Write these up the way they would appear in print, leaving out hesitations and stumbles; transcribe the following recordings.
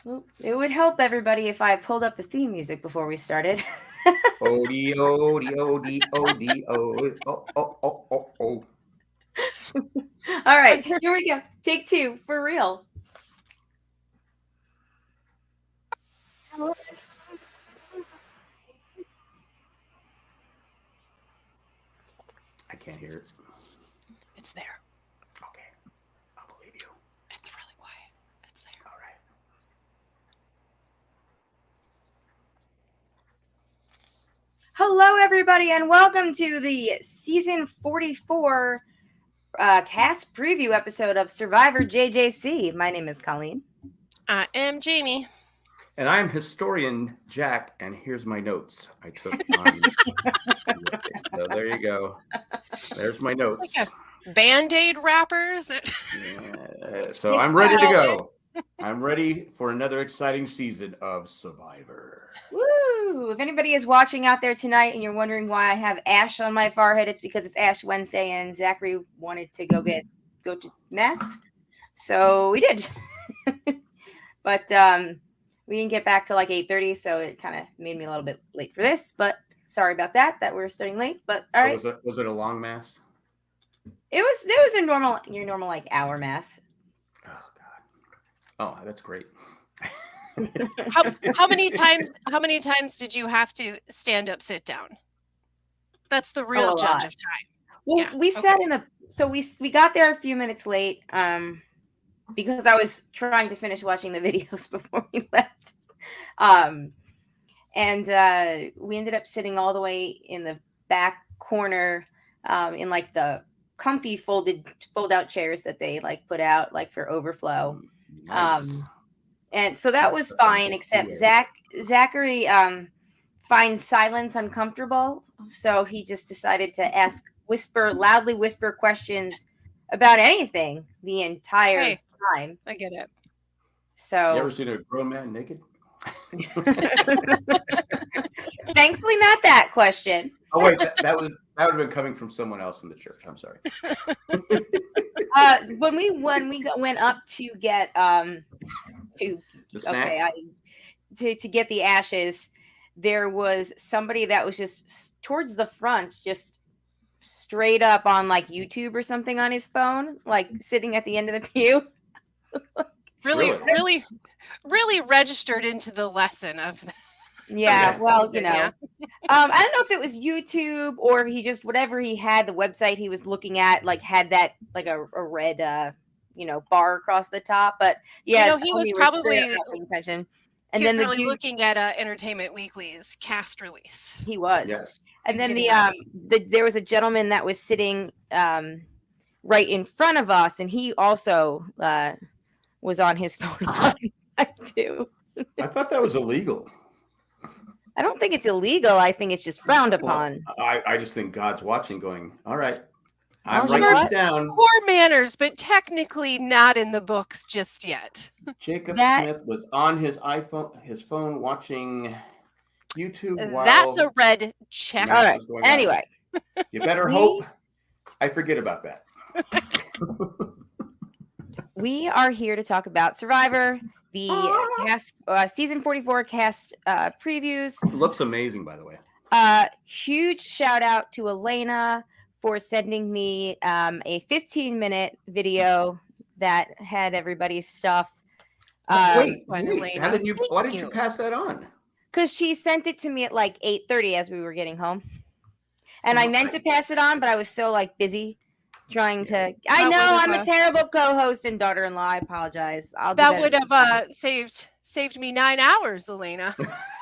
Well, it would help everybody if I pulled up the theme music before we started. Odie, odie, odie, odie, odie, oh, oh, oh, oh, oh. All right, here we go. Take two, for real. I can't hear it. It's there. Okay, I'll believe you. It's really quiet. It's there. All right. Hello, everybody, and welcome to the season 44 cast preview episode of Survivor JJC. My name is Colleen. I am Jamie. And I'm historian Jack, and here's my notes I took on. So there you go. There's my notes. It's like a Band-Aid wrappers. Yeah, so I'm ready to go. I'm ready for another exciting season of Survivor. Woo! If anybody is watching out there tonight and you're wondering why I have ash on my forehead, it's because it's Ash Wednesday and Zachary wanted to go to mass, so we did. But we didn't get back till like 8:30, so it kind of made me a little bit late for this. But sorry about that we're starting late. But all right, Was it a long mass? it was your normal like hour mass. Oh God! Oh, that's great. How many times did you have to stand up, sit down? That's the real judge of time. Well, Yeah, we sat in the so we got there a few minutes late because I was trying to finish watching the videos before we left. And we ended up sitting all the way in the back corner in like the comfy fold out chairs that they like put out like for overflow. Nice. And so that was fine, except Zachary finds silence uncomfortable. So he just decided to loudly whisper questions about anything the entire time. I get it. So You ever seen a grown man naked? thankfully not that question. Oh wait, that would have been coming from someone else in the church. I'm sorry. When we went up to get The snack? to get the ashes, there was somebody that was just towards the front, just straight up on like YouTube or something on his phone, like sitting at the end of the pew. Really registered into the lesson of the Yeah, Yes. well, Yeah. I don't know if it was YouTube or he just whatever he had, the website he was looking at like had that like a red bar across the top, but yeah, he was we were probably straight up not paying attention. And he was then probably looking at Entertainment Weekly's cast release. he was. Yes. And He's then getting there was a gentleman that was sitting right in front of us, and he also was on his phone all the time too. I thought that was illegal. I don't think it's illegal. I think it's just frowned upon. I just think God's watching, going, all right, I'm Well, you know writing what? this down. Poor manners, but technically not in the books just yet. Jacob That- Smith was on his phone watching YouTube while That's a red check. All All right. right. What's going on? Anyway, you better We- hope I forget about that. we are here to talk about Survivor, the cast season 44 cast previews. Looks amazing, by the way. Huge shout out to Elena for sending me a 15-minute video that had everybody's stuff. Wait, Elena. how did you? Why Thank did you you. pass that on? Because she sent it to me at like 8:30 as we were getting home, and I meant to pass it on, but I was so like busy trying to. I That know would I'm have, a terrible co-host and daughter-in-law. I apologize. I'll do That better would next have time. saved me 9 hours, Elena.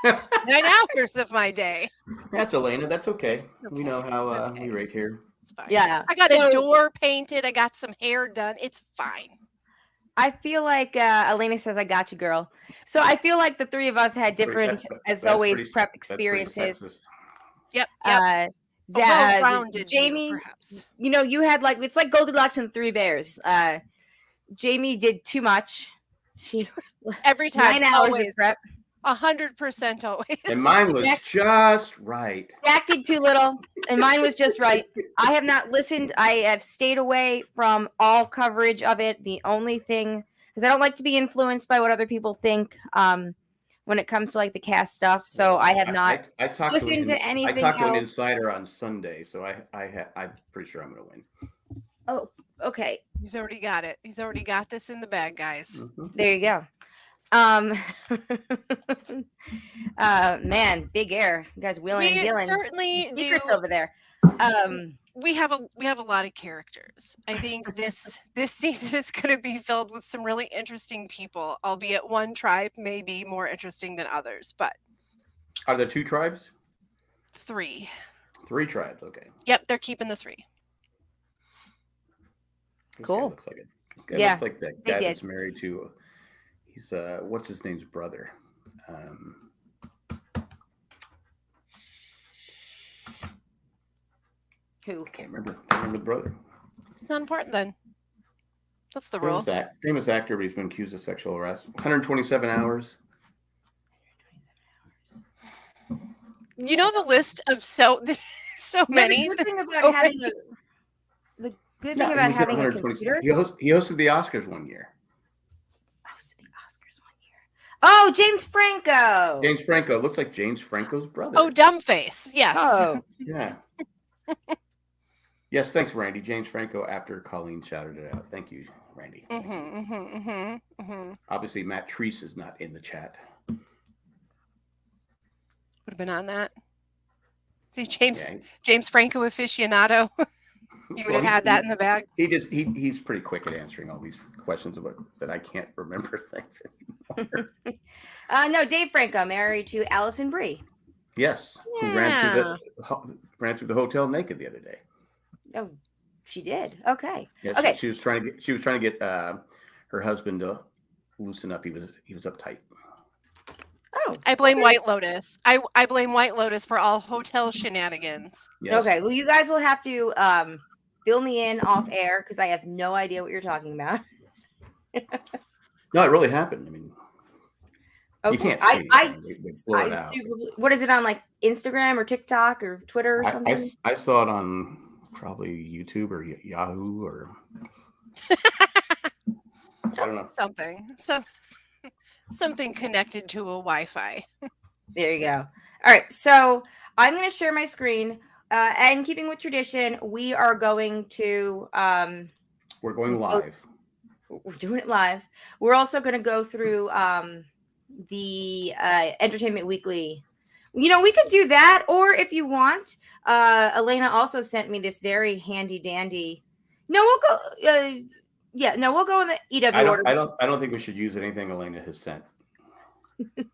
9 hours of my day. That's Elena. That's okay. We know how Okay. we rate here. It's fine. Yeah, I got So- a door painted. I got some hair done. It's fine. I feel like Elena says, "I got you, girl." So I feel like the three of us had different, That's as always, pretty- prep that's pretty experiences. sexist. Yep. Uh, A well-rounded Jamie, view, perhaps. you had like it's like Goldilocks and Three Bears. Jamie did too much. She Every time, 9 hours always, of prep. 100% always. And mine was just right. Jack did too little, and mine was just right. I have not listened. I have stayed away from all coverage of it. The only thing because I don't like to be influenced by what other people think when it comes to like the cast stuff. So Well, I have not I talked listened to I anything talked to an else. insider on Sunday, so I'm pretty sure I'm going to win. Oh, okay. He's already got it. He's already got this in the bag, guys. Mhm. There you go. Man, big air. You guys wheeling and We dealing. certainly do. Secrets over there. We have a lot of characters. I think this season is going to be filled with some really interesting people, albeit one tribe may be more interesting than others, but Are there 2 tribes? 3. 3 tribes. Okay. Yep, they're keeping the 3. This Cool. guy looks like it. This guy Yeah, looks like that they guy did. that's married to. He's what's his name's brother? Who? I can't remember the brother. It's not important then. That's the rule. Famous actor, but he's been accused of sexual arrest. 127 hours. You know the list of so many. The good thing about so having many. the good Yeah, thing about he was at having a 127. computer. He hosted the Oscars one year. Hosted the Oscars one year. Oh, James Franco. James Franco looks like James Franco's brother. Oh, dumb face. Yes. Oh, Yeah. Yes, thanks, Randy. James Franco after Colleen shouted it out. Thank you, Randy. Obviously, Matt Treese is not in the chat. Would have been on that. See, James Franco aficionado. You would have had that in the bag. He's pretty quick at answering all these questions about that I can't remember things anymore. No, Dave Franco, married to Allison Brie. Yes, who ran through the hotel naked the other day. Oh, she did. Okay. Yeah, Okay. She was trying to get her husband to loosen up. He was uptight. Oh, I blame White Lotus. I blame White Lotus for all hotel shenanigans. Yes. okay. Well, you guys will have to fill me in off air because I have no idea what you're talking about. No, it really happened. I mean, Okay. you can't see. They blur it out. What is it on, like Instagram or TikTok or Twitter or something? I saw it on probably YouTube or Yahoo or I don't know. Something connected to a Wi-Fi. There you go. All right. So I'm going to share my screen. And keeping with tradition, we are going to We're going live. we're doing it live. We're also going to go through the Entertainment Weekly. You know, we could do that, or if you want, Elena also sent me this very handy dandy. No, we'll go. We'll go in the EW order. I don't think we should use anything Elena has sent.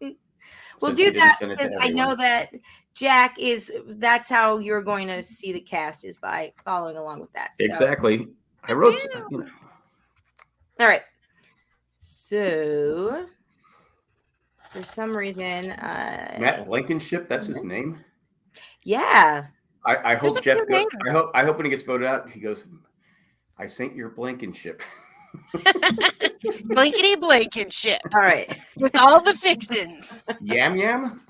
We'll Since do he didn't that send it to because I know everyone. that Jack that's how you're going to see the cast, is by following along with that. So. Exactly. I wrote. All right. So for some reason, Matt Blankenship, that's his name. Yeah. I There's hope a Jeff few goes, names. I hope when he gets voted out, he goes, I sent your Blankenship. Blankety blanket All right. with all the fixins. Yam Yam?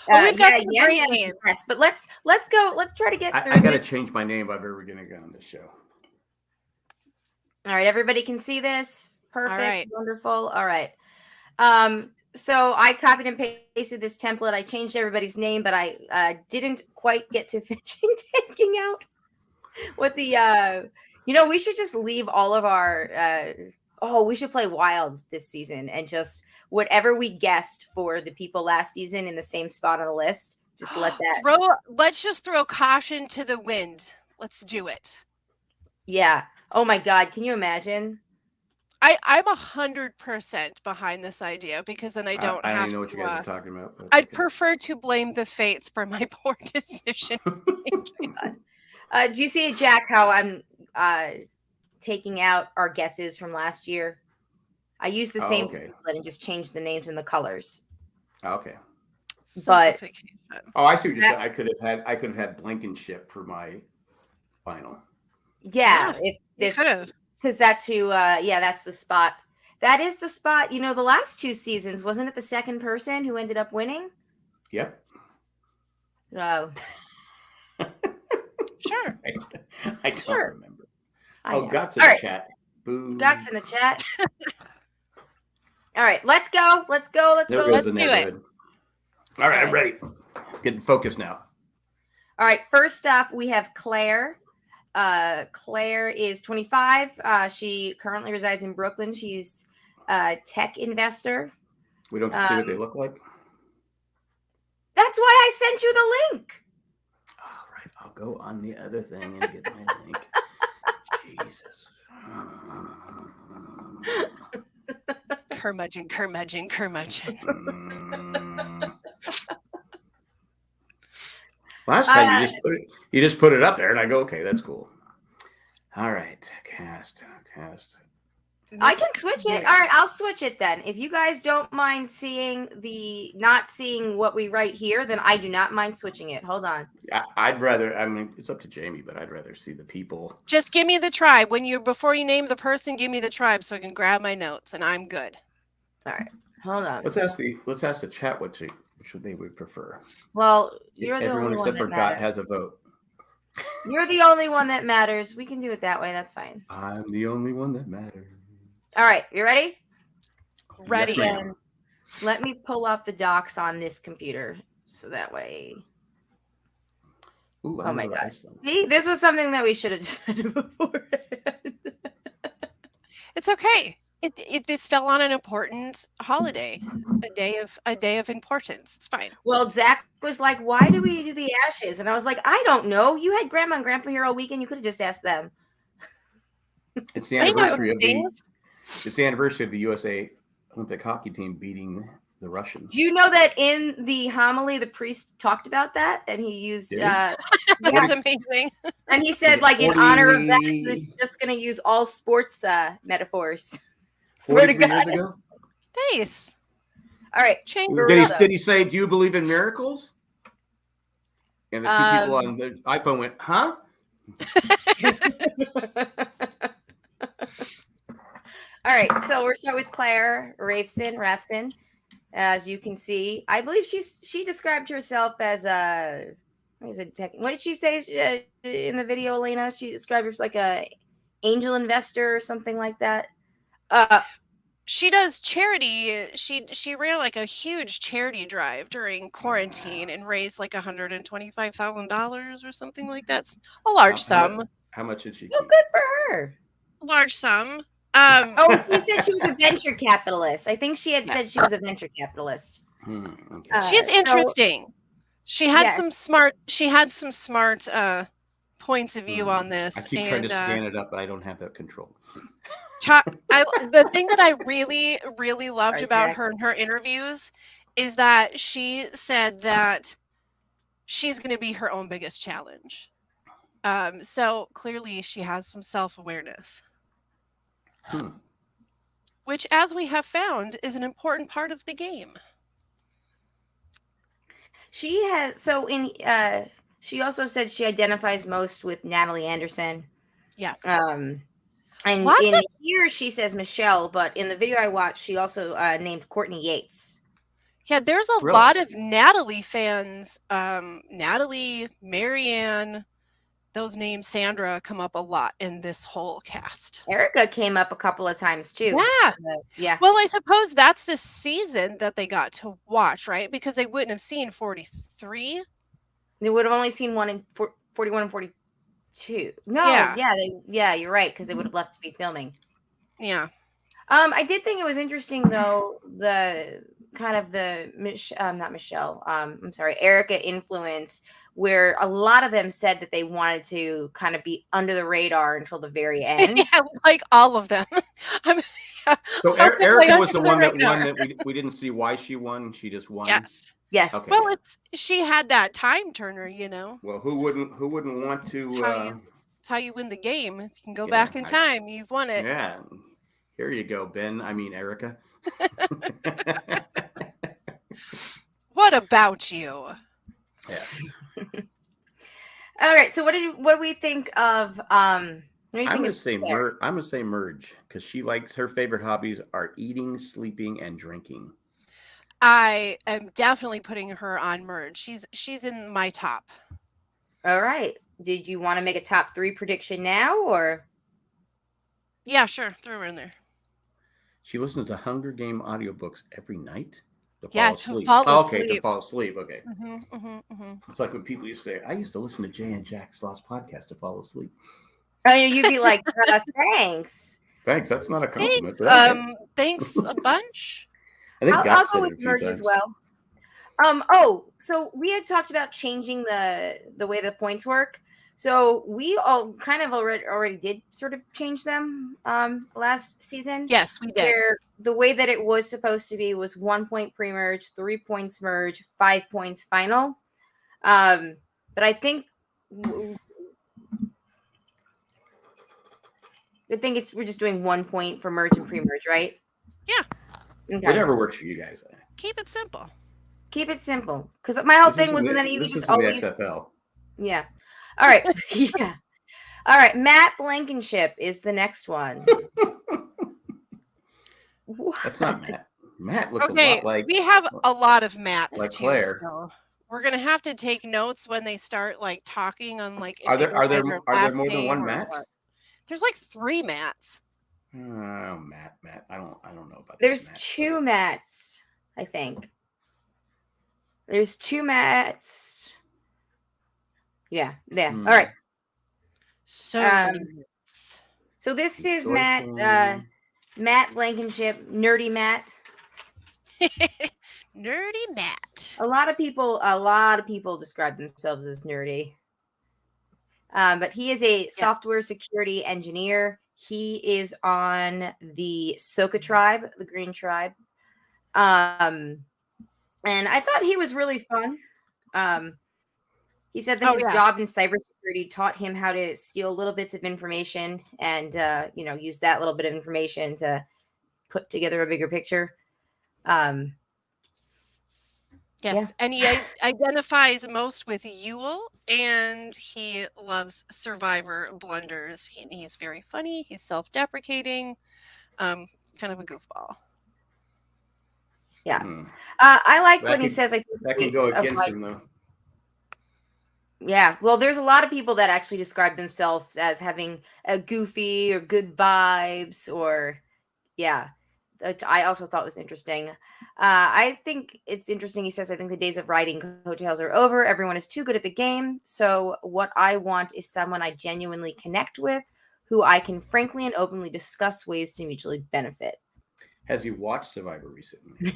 We've got some great yeah, names. yes, but let's go. Let's try to get through I gotta this. change my name if I'm ever gonna get on this show. All right, everybody can see this. Perfect. right. Wonderful. All right. So I copied and pasted this template. I changed everybody's name, but I didn't quite get to taking out what the we should just leave all of our we should play Wild this season and just whatever we guessed for the people last season in the same spot on the list. Just let that Let's just throw caution to the wind. Let's do it. Yeah. Oh my God. Can you imagine? I'm 100% behind this idea because then I don't I have don't even know what to. you guys are talking about. but I'd okay. prefer to blame the fates for my poor decision. Do you see, Jack, how I'm taking out our guesses from last year? I used the same okay. template and just changed the names and the colors. Okay. But- Simplification. Oh, I see what you're saying. I could have had Blankenship for my final. Yeah, You could have. because that's who. That's the spot. That is the spot. You know, the last 2 seasons, wasn't it the second person who ended up winning? Yep. Oh, Sure. I don't Sure. remember. I Oh, know. Guts in All the right. chat. Boo. Got's in the chat. All right, let's go. Let's go. Let's There go. goes Let's the do it. neighborhood. All right, I'm All ready. Getting focused now. All right, first up, we have Claire. Claire is 25. She currently resides in Brooklyn. She's a tech investor. We don't get to see what they look like. That's why I sent you the link. All right, I'll go on the other thing and get my link. Jesus. Curmudgeon. Mm. Last time you just put it up there, and I go, okay, that's cool. All right, cast. I can switch it. All right, I'll switch it then. If you guys don't mind not seeing what we write here, then I do not mind switching it. Hold on. I'd rather. I mean, it's up to Jamie, but I'd rather see the people. Just give me the tribe before you name the person. Give me the tribe so I can grab my notes, and I'm good. All right, hold on. Let's ask the chat which they would prefer. Well, you're the Everyone only one except that for Got matters. has a vote. You're the only one that matters. We can do it that way. That's fine. I'm the only one that matters. All right, you ready? Ready. Yes, ma'am. Let me pull up the docs on this computer so that way. Ooh, Oh my know gosh. that stuff. See, this was something that we should have said before. It's okay. This fell on an important holiday, a day of importance. It's fine. Well, Zach was like, "Why do we do the ashes?" And I was like, "I don't know. You had Grandma and Grandpa here all weekend. You could have just asked them." It's the They know anniversary of the. things. It's the anniversary of the USA Olympic hockey team beating the Russians. Do you know that in the homily, the priest talked about that, and he used, Did he? That's amazing. and he said, it like, in honor of that, 40 he was just going to use all sports metaphors. Swear to 43 God. years ago? Nice. All right, Change. For Did real, he, though. did he say, "Do you believe in miracles"? And the two people Um, on the iPhone went, "Huh?" All right, so we're starting with Claire Rafson. As you can see, I believe she described herself as a what did she say in the video, Elena? She described herself like a angel investor or something like that. She does charity. She ran like a huge charity drive during quarantine and raised like $125,000 or something like that. It's a large sum. How much did she Oh, keep? good for her. Large sum. Oh, she said she was a venture capitalist. I think she had said she was a venture capitalist. Okay. She's so- interesting. She had Yes. some smart. She had some smart points of view on this. I keep trying to scan it up, but I don't have that control. The thing that I really, really loved Sorry, about Jack. her in her interviews is that she said that she's going to be her own biggest challenge. So clearly she has some self-awareness, which, as we have found, is an important part of the game. She has she also said she identifies most with Natalie Anderson. Yeah. And Lots in of- here she says Michelle, but in the video I watched, she also named Courtney Yates. Yeah, there's a Really? lot of Natalie fans. Natalie, Marianne, those names, Sandra, come up a lot in this whole cast. Erica came up a couple of times too. Yeah. Yeah. Well, I suppose that's the season that they got to watch, right? Because they wouldn't have seen 43. They would have only seen one in 41 and 42. No, Yeah. you're right, because they would have left to be filming. Yeah. I did think it was interesting though, the kind of Erica influence, where a lot of them said that they wanted to kind of be under the radar until the very end. Yeah, like all of them. So I'll put my Erica was the under the one that radar. won that we didn't see why she won. She just won. Yes. Yes. Okay. Well, she had that time turner, you know. Well, who wouldn't want to? It's how you win the game. If you can go Yeah, back in time, you've won it. Yeah. Here you go, Ben. I mean, Erica. What about you? Yeah. All right. So what do we think of what do you I'm think gonna of say Claire? I'm gonna say merge because she likes her favorite hobbies are eating, sleeping, and drinking. I am definitely putting her on merge. She's in my top. All right. Did you want to make a top 3 prediction now, or Yeah, sure. Throw her in there. She listens to Hunger Game audiobooks every night to fall Yeah, to asleep. fall Oh, okay, to asleep. fall asleep. Okay. Mm-hmm. It's like when people used to say, I used to listen to Jay and Jack's Lost podcast to fall asleep. I mean, you'd be like, thanks. Thanks. That's not a compliment. Thanks. But okay. Thanks a bunch. I think I'll God go said it with a few merge times. as well. Oh, so we had talked about changing the way the points work. So we all kind of already did sort of change them last season. Yes, we did. Where the way that it was supposed to be was 1 point pre-merge, 3 points merge, 5 points final. But I think we're just doing 1 point for merge and pre-merge, right? Yeah. Okay. Whatever works for you guys. Keep it simple. Keep it simple. Because my whole thing was that you this just is always the XFL. Yeah. All right. Yeah. All right. Matt Blankenship is the next one. That's not Matt. Matt looks a Okay, lot like we have a lot of Matts like too. Claire. So we're gonna have to take notes when they start like talking on like. If Are they there go are by there their are there last more than name one or Matt? what. There's like 3 Matts. Oh, Matt. I don't know about There's this Matt. 2 Matts, I think. There's 2 Matts. Yeah. Yeah. All right. So many Matts. So this is Joyful. Matt Blankenship, Nerdy Matt. Nerdy Matt. A lot of people describe themselves as nerdy. But he is a software security engineer. He is on the Soka tribe, the Green tribe. And I thought he was really fun. He said that his job in cybersecurity taught him how to steal little bits of information and use that little bit of information to put together a bigger picture. Yes, and he identifies most with Yule, and he loves Survivor blunders. He's very funny. He's self-deprecating, kind of a goofball. Yeah, I like when he says, "I think that can go against him, though." Yeah, well, there's a lot of people that actually describe themselves as having a goofy or good vibes, or I also thought was interesting. I think it's interesting. He says, I think the days of riding coattails are over. Everyone is too good at the game. So what I want is someone I genuinely connect with, who I can frankly and openly discuss ways to mutually benefit. Has he watched Survivor recently?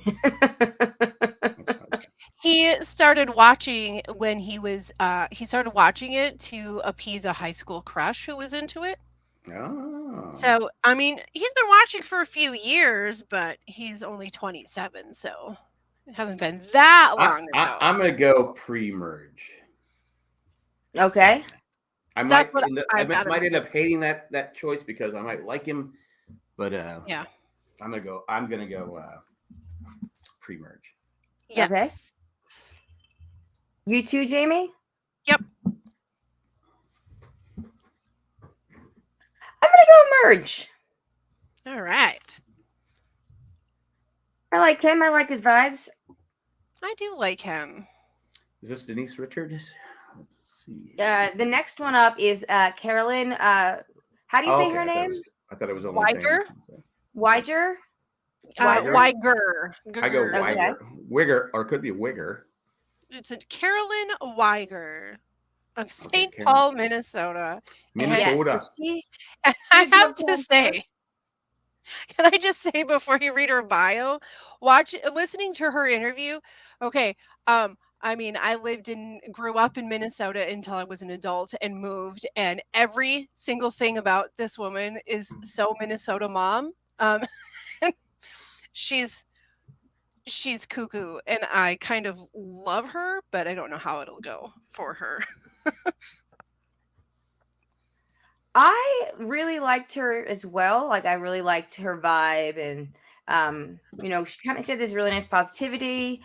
He started watching when he started watching it to appease a high school crush who was into it. Oh. So, I mean, he's been watching for a few years, but he's only 27, so it hasn't been that long ago. I'm going to go pre-merge. Okay. I might end up hating that choice because I might like him, but yeah. I'm going to go pre-merge. Yes. Okay. You too, Jamie? Yep. I'm going to go merge. All right. I like him. I like his vibes. I do like him. Is this Denise Richards? Let's see. The next one up is Carolyn. How do you say her name? I thought it was Weiger. Weiger? Weiger. I go Weiger. Okay. Wigger, or it could be Wigger. It's a Carolyn Weiger of St. Paul, Minnesota. Minnesota. And I have to say, can I just say before you read her bio, listening to her interview? Okay. I mean, I grew up in Minnesota until I was an adult and moved, and every single thing about this woman is so Minnesota mom. She's cuckoo, and I kind of love her, but I don't know how it'll go for her. I really liked her as well. Like, I really liked her vibe, and she kind of had this really nice positivity.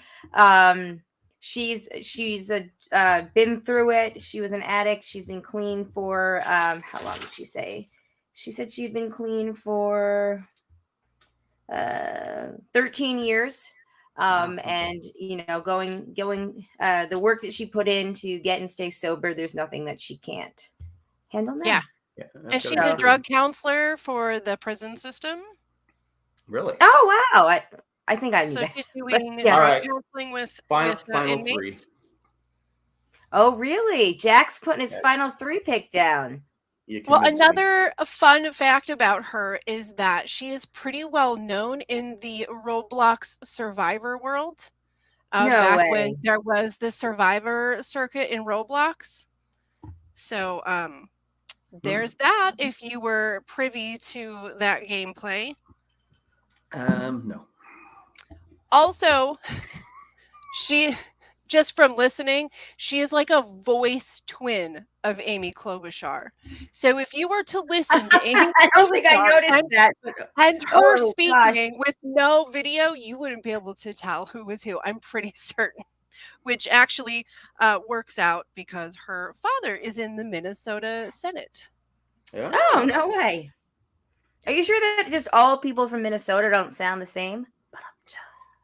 She's been through it. She was an addict. She's been clean for how long did she say? She said she'd been clean for 13 years. And going the work that she put in to get and stay sober, there's nothing that she can't handle now. Yeah. Yeah, And that's she's gotta a be true. drug counselor for the prison system. Really. Oh wow! I think I knew So that. she's But doing yeah. All drug right. counseling with Final inmates. three. Oh really? Jack's putting his Yeah. final 3 pick down. You Well, convinced me. another fun fact about her is that she is pretty well known in the Roblox Survivor world. No Back way. when there was the Survivor circuit in Roblox. So there's that. If you were privy to that gameplay. No. Also, she, just from listening, she is like a voice twin of Amy Klobuchar. So if you were to listen to Amy I don't think I Klobuchar noticed that. and her Oh, gosh. speaking with no video, you wouldn't be able to tell who was who. I'm pretty certain. Which actually works out because her father is in the Minnesota Senate. Yeah. Oh no way! Are you sure that just all people from Minnesota don't sound the same?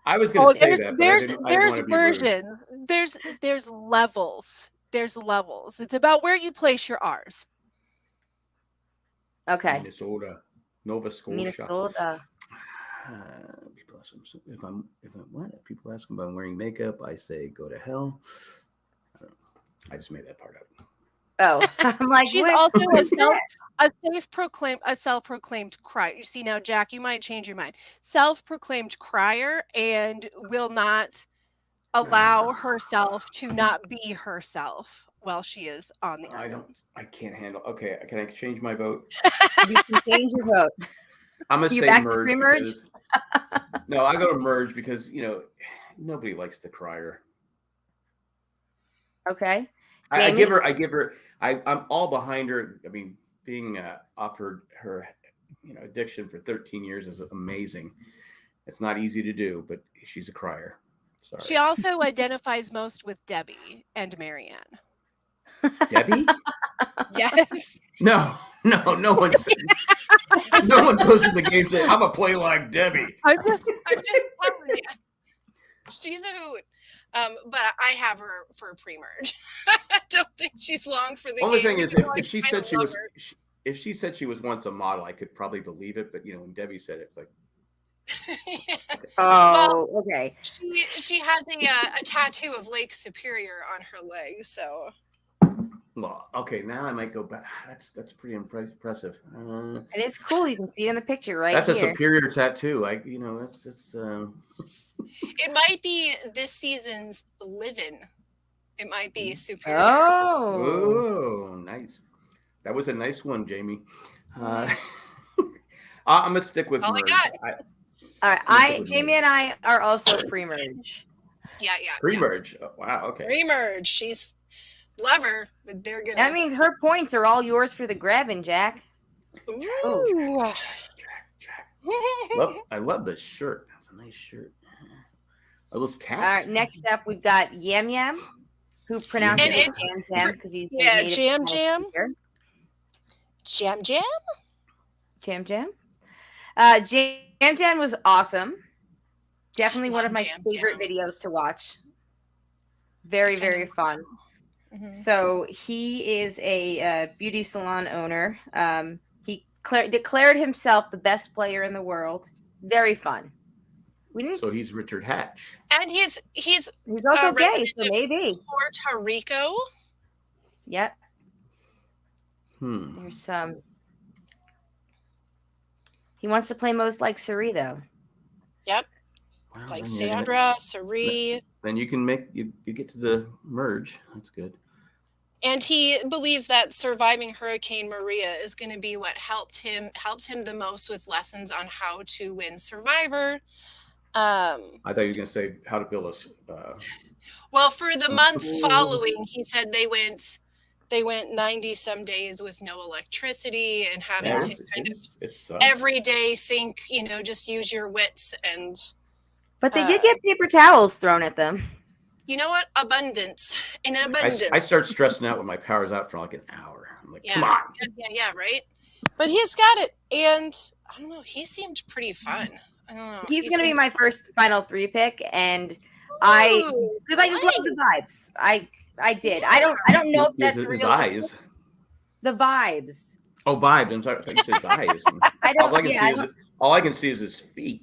I was going to say there's that, but there's I didn't there's want to be rude. versions. There's levels. There's levels. It's about where you place your R's. Okay. Minnesota, Nova Scotia. Minnesota. People ask what? People ask if I'm wearing makeup. I say go to hell. I just made that part up. Oh, I'm like, She's what? also What is that? a self-proclaimed crier. You see now, Jack, you might change your mind. Self-proclaimed crier and will not allow herself to not be herself while she is on the island. I can't handle. Okay, can I change my vote? You can change your vote. I'm gonna You say back to merge. pre-merge? Because, no, I go to merge because nobody likes the crier. Okay. I Jamie? give her. I'm all behind her. I mean, being offered her, addiction for 13 years is amazing. It's not easy to do, but she's a crier. Sorry. She also identifies most with Debbie and Marianne. Debbie? Yes. No one goes in the game saying, "I'm gonna play like Debbie." I'm just telling you. She's a hoot. But I have her for pre-merge. I don't think she's long for the Only game. thing is, even though I if she kinda said she love was, her. if she said she was once a model, I could probably believe it. But when Debbie said it, it's like, Oh, okay. She has a tattoo of Lake Superior on her leg, so well, okay, now I might go back. That's pretty impressive. It is cool. You can see it in the picture right That's here. a superior tattoo. That's it might be this season's Livin'. It might be Superior. Oh. Oh, nice. That was a nice one, Jamie. I'm gonna stick with All I merge. got. All right. Jamie and I are also pre-merge. Yeah. Pre-merge. Oh, wow. Okay. Pre-merge. She's love her, but they're gonna. That means her points are all yours for the grabbing, Jack. Ooh. Jack. I love this shirt. That's a nice shirt. Are those cats? All right. Next up, we've got Yam Yam, who pronounces And it Jam Jam because he's a native Jam Spanish Jam. speaker. Jam Jam. Jam Jam. Jam Jam was awesome. Definitely one of my Jam favorite Jam. videos to watch. Very, very fun. Mhm. So he is a beauty salon owner. He declared himself the best player in the world. Very fun. We didn't. So he's Richard Hatch. And he's He's also gay, resident so of maybe. Puerto Rico. Yep. Hmm. There's some. He wants to play most like Suri, though. Yep. Wow, Like then you're gonna- Sandra, Sari. Then you can make you get to the merge. That's good. And he believes that surviving Hurricane Maria is going to be what helped him the most with lessons on how to win Survivor. I thought you were going to say how to build a. Well, for the months following, he said they went 90 some days with no electricity and having to kind of every day think, just use your wits and. But they did get paper towels thrown at them. You know what? Abundance. In abundance. I start stressing out when my power's out for like an hour. I'm like, come on. Yeah, right? But he's got it. And I don't know. He seemed pretty fun. I don't know. He's going to be my first final 3 pick. And I just love the vibes. I did. I don't know if that's his real. eyes. The vibes. Oh, vibes. I'm sorry. I thought you said his eyes. I don't. All I can see is his feet.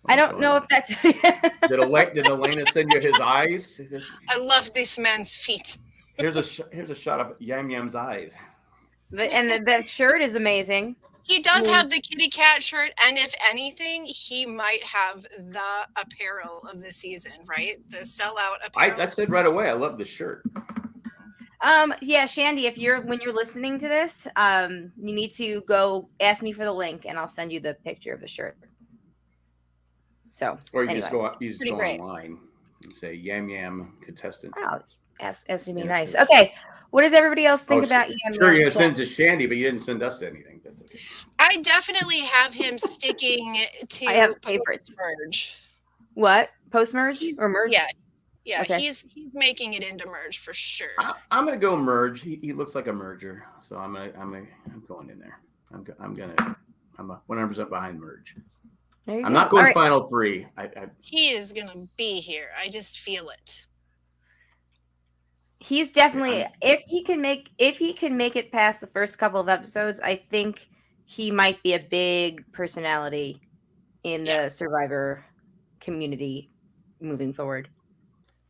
I don't know if that's. Did Elena send you his eyes? I love this man's feet. Here's a shot of Yam Yam's eyes. And the shirt is amazing. He does have the kitty cat shirt, and if anything, he might have the apparel of the season, right? The sellout apparel. That said right away. I love the shirt. Yeah, Shandy, when you're listening to this, you need to go ask me for the link, and I'll send you the picture of the shirt. So, or you anyway, just go online and say Yam Yam contestant. Oh, that's to be nice. Okay, what does everybody else think about Yam Yam? Sure, you're gonna send it to Shandy, but you didn't send us anything. That's okay. I definitely have him sticking to I have favorites. Merge. What? Post merge or merge? Yeah. Okay. He's making it into merge for sure. I'm gonna go merge. He looks like a merger, so I'm going in there. I'm 100% behind merge. I'm not going final three. He is gonna be here. I just feel it. He's definitely if he can make it past the first couple of episodes, I think he might be a big personality in the Survivor community moving forward.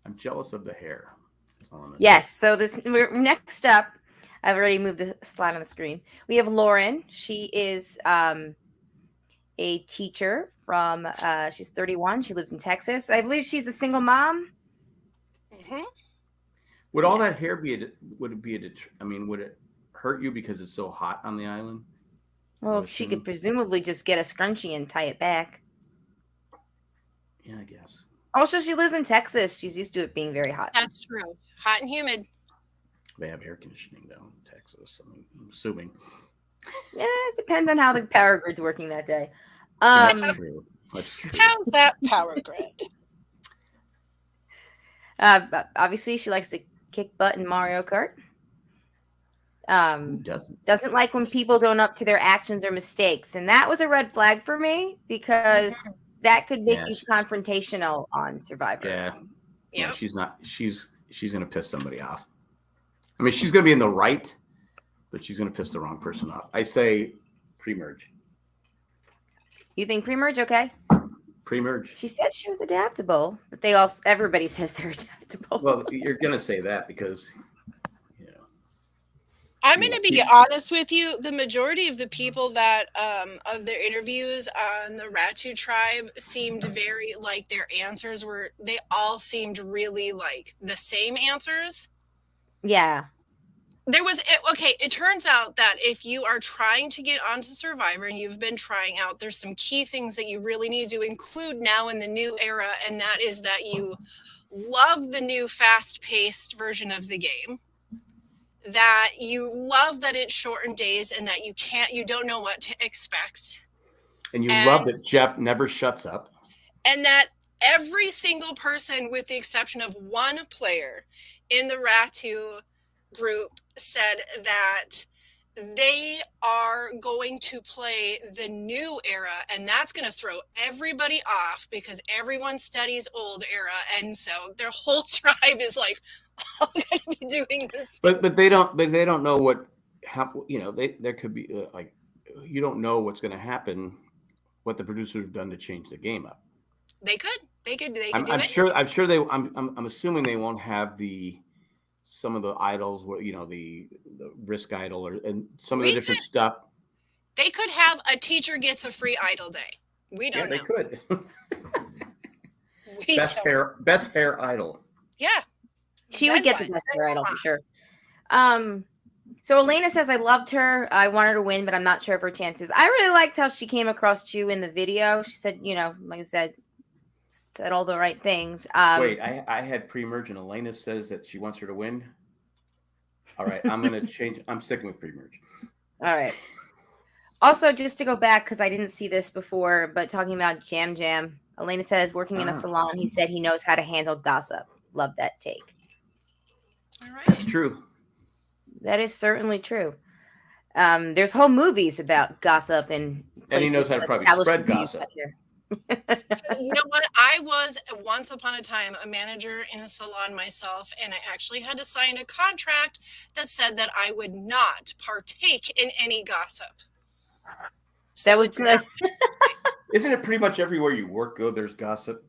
I'm jealous of the hair. Yes. So next up, I've already moved the slide on the screen. We have Lauren. She is a teacher from. She's 31. She lives in Texas. I believe she's a single mom. Mm-hmm. Would all that hair would it hurt you because it's so hot on the island? Well, she could presumably just get a scrunchie and tie it back. Yeah, I guess. Also, she lives in Texas. She's used to it being very hot. That's true. Hot and humid. They have air conditioning though in Texas. I'm assuming. Yeah, it depends on how the power grid's working that day. That's true. How's that power grid? Obviously, she likes to kick butt in Mario Kart. Who doesn't? Doesn't like when people don't up to their actions or mistakes, and that was a red flag for me because that could make you confrontational on Survivor. Yeah, she's not. She's gonna piss somebody off. I mean, she's gonna be in the right, but she's gonna piss the wrong person off. I say pre-merge. You think pre-merge? Okay. Pre-merge. She said she was adaptable, but everybody says they're adaptable. Well, you're gonna say that because, I'm going to be honest with you. The majority of the people that of their interviews on the Ratu tribe seemed very like their answers were. They all seemed really like the same answers. Yeah. It turns out that if you are trying to get onto Survivor and you've been trying out, there's some key things that you really need to include now in the new era, and that is that you love the new fast-paced version of the game, that you love that it's shortened days and that you don't know what to expect. And you love that Jeff never shuts up. And that every single person, with the exception of one player in the Ratu group, said that they are going to play the new era, and that's going to throw everybody off because everyone studies old era, and so their whole tribe is like all going to be doing this. But they don't know what there could be like you don't know what's going to happen, what the producers have done to change the game up. They could I'm assuming they won't have some of the idols, the risk idol and some of the different stuff. They could have a teacher gets a free idol day. We don't know. They could. Best hair idol. Yeah. She would get the best hair idol for sure. So Elena says, I loved her. I want her to win, but I'm not sure of her chances. I really liked how she came across Chu in the video. She said, like I said all the right things. Wait, I had pre-merge and Elena says that she wants her to win. All right, I'm going to change. I'm sticking with pre-merge. All right. Also, just to go back, because I didn't see this before, but talking about Jam Jam, Elena says, working in a salon, he said he knows how to handle gossip. Love that take. All right. That's true. That is certainly true. There's whole movies about gossip and he knows how to probably spread gossip. You know what? I was once upon a time a manager in a salon myself, and I actually had to sign a contract that said that I would not partake in any gossip. So That was it's good. Isn't it pretty much everywhere you work, though, there's gossip?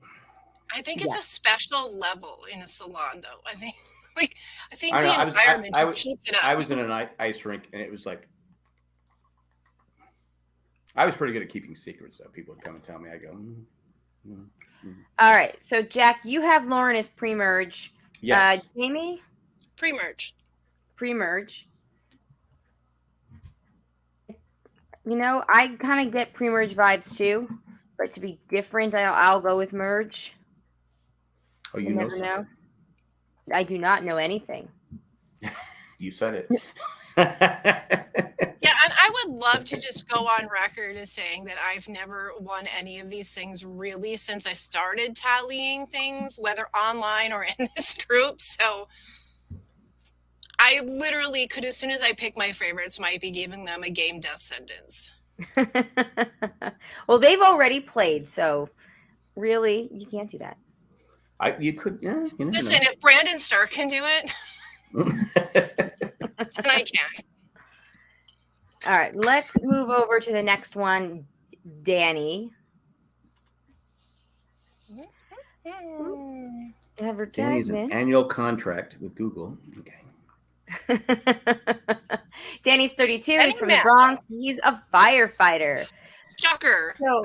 I think it's a special level in a salon, though. I think, I know, the environment just heats it up. I was in an ice rink, and it was like, I was pretty good at keeping secrets. So people would come and tell me. I go, All right. So, Jack, you have Lauren as pre-merge. yes. Jamie? Pre-merge. Pre-merge. You know, I kind of get pre-merge vibes too, but to be different, I'll go with merge. Oh, you know never something. know. I do not know anything. You said it. Yeah, and I would love to just go on record as saying that I've never won any of these things really since I started tallying things, whether online or in this group. So I literally could, as soon as I pick my favorites, might be giving them a game death sentence. Well, they've already played, so really, you can't do that. You could, yeah. You never Listen, if Brandon Stark can do it, know. then I can. All right, let's move over to the next one, Danny. Danny's an annual contract with Google. Okay. Danny's 32. Danny He's from Math. the Bronx. He's a firefighter. Shocker. So,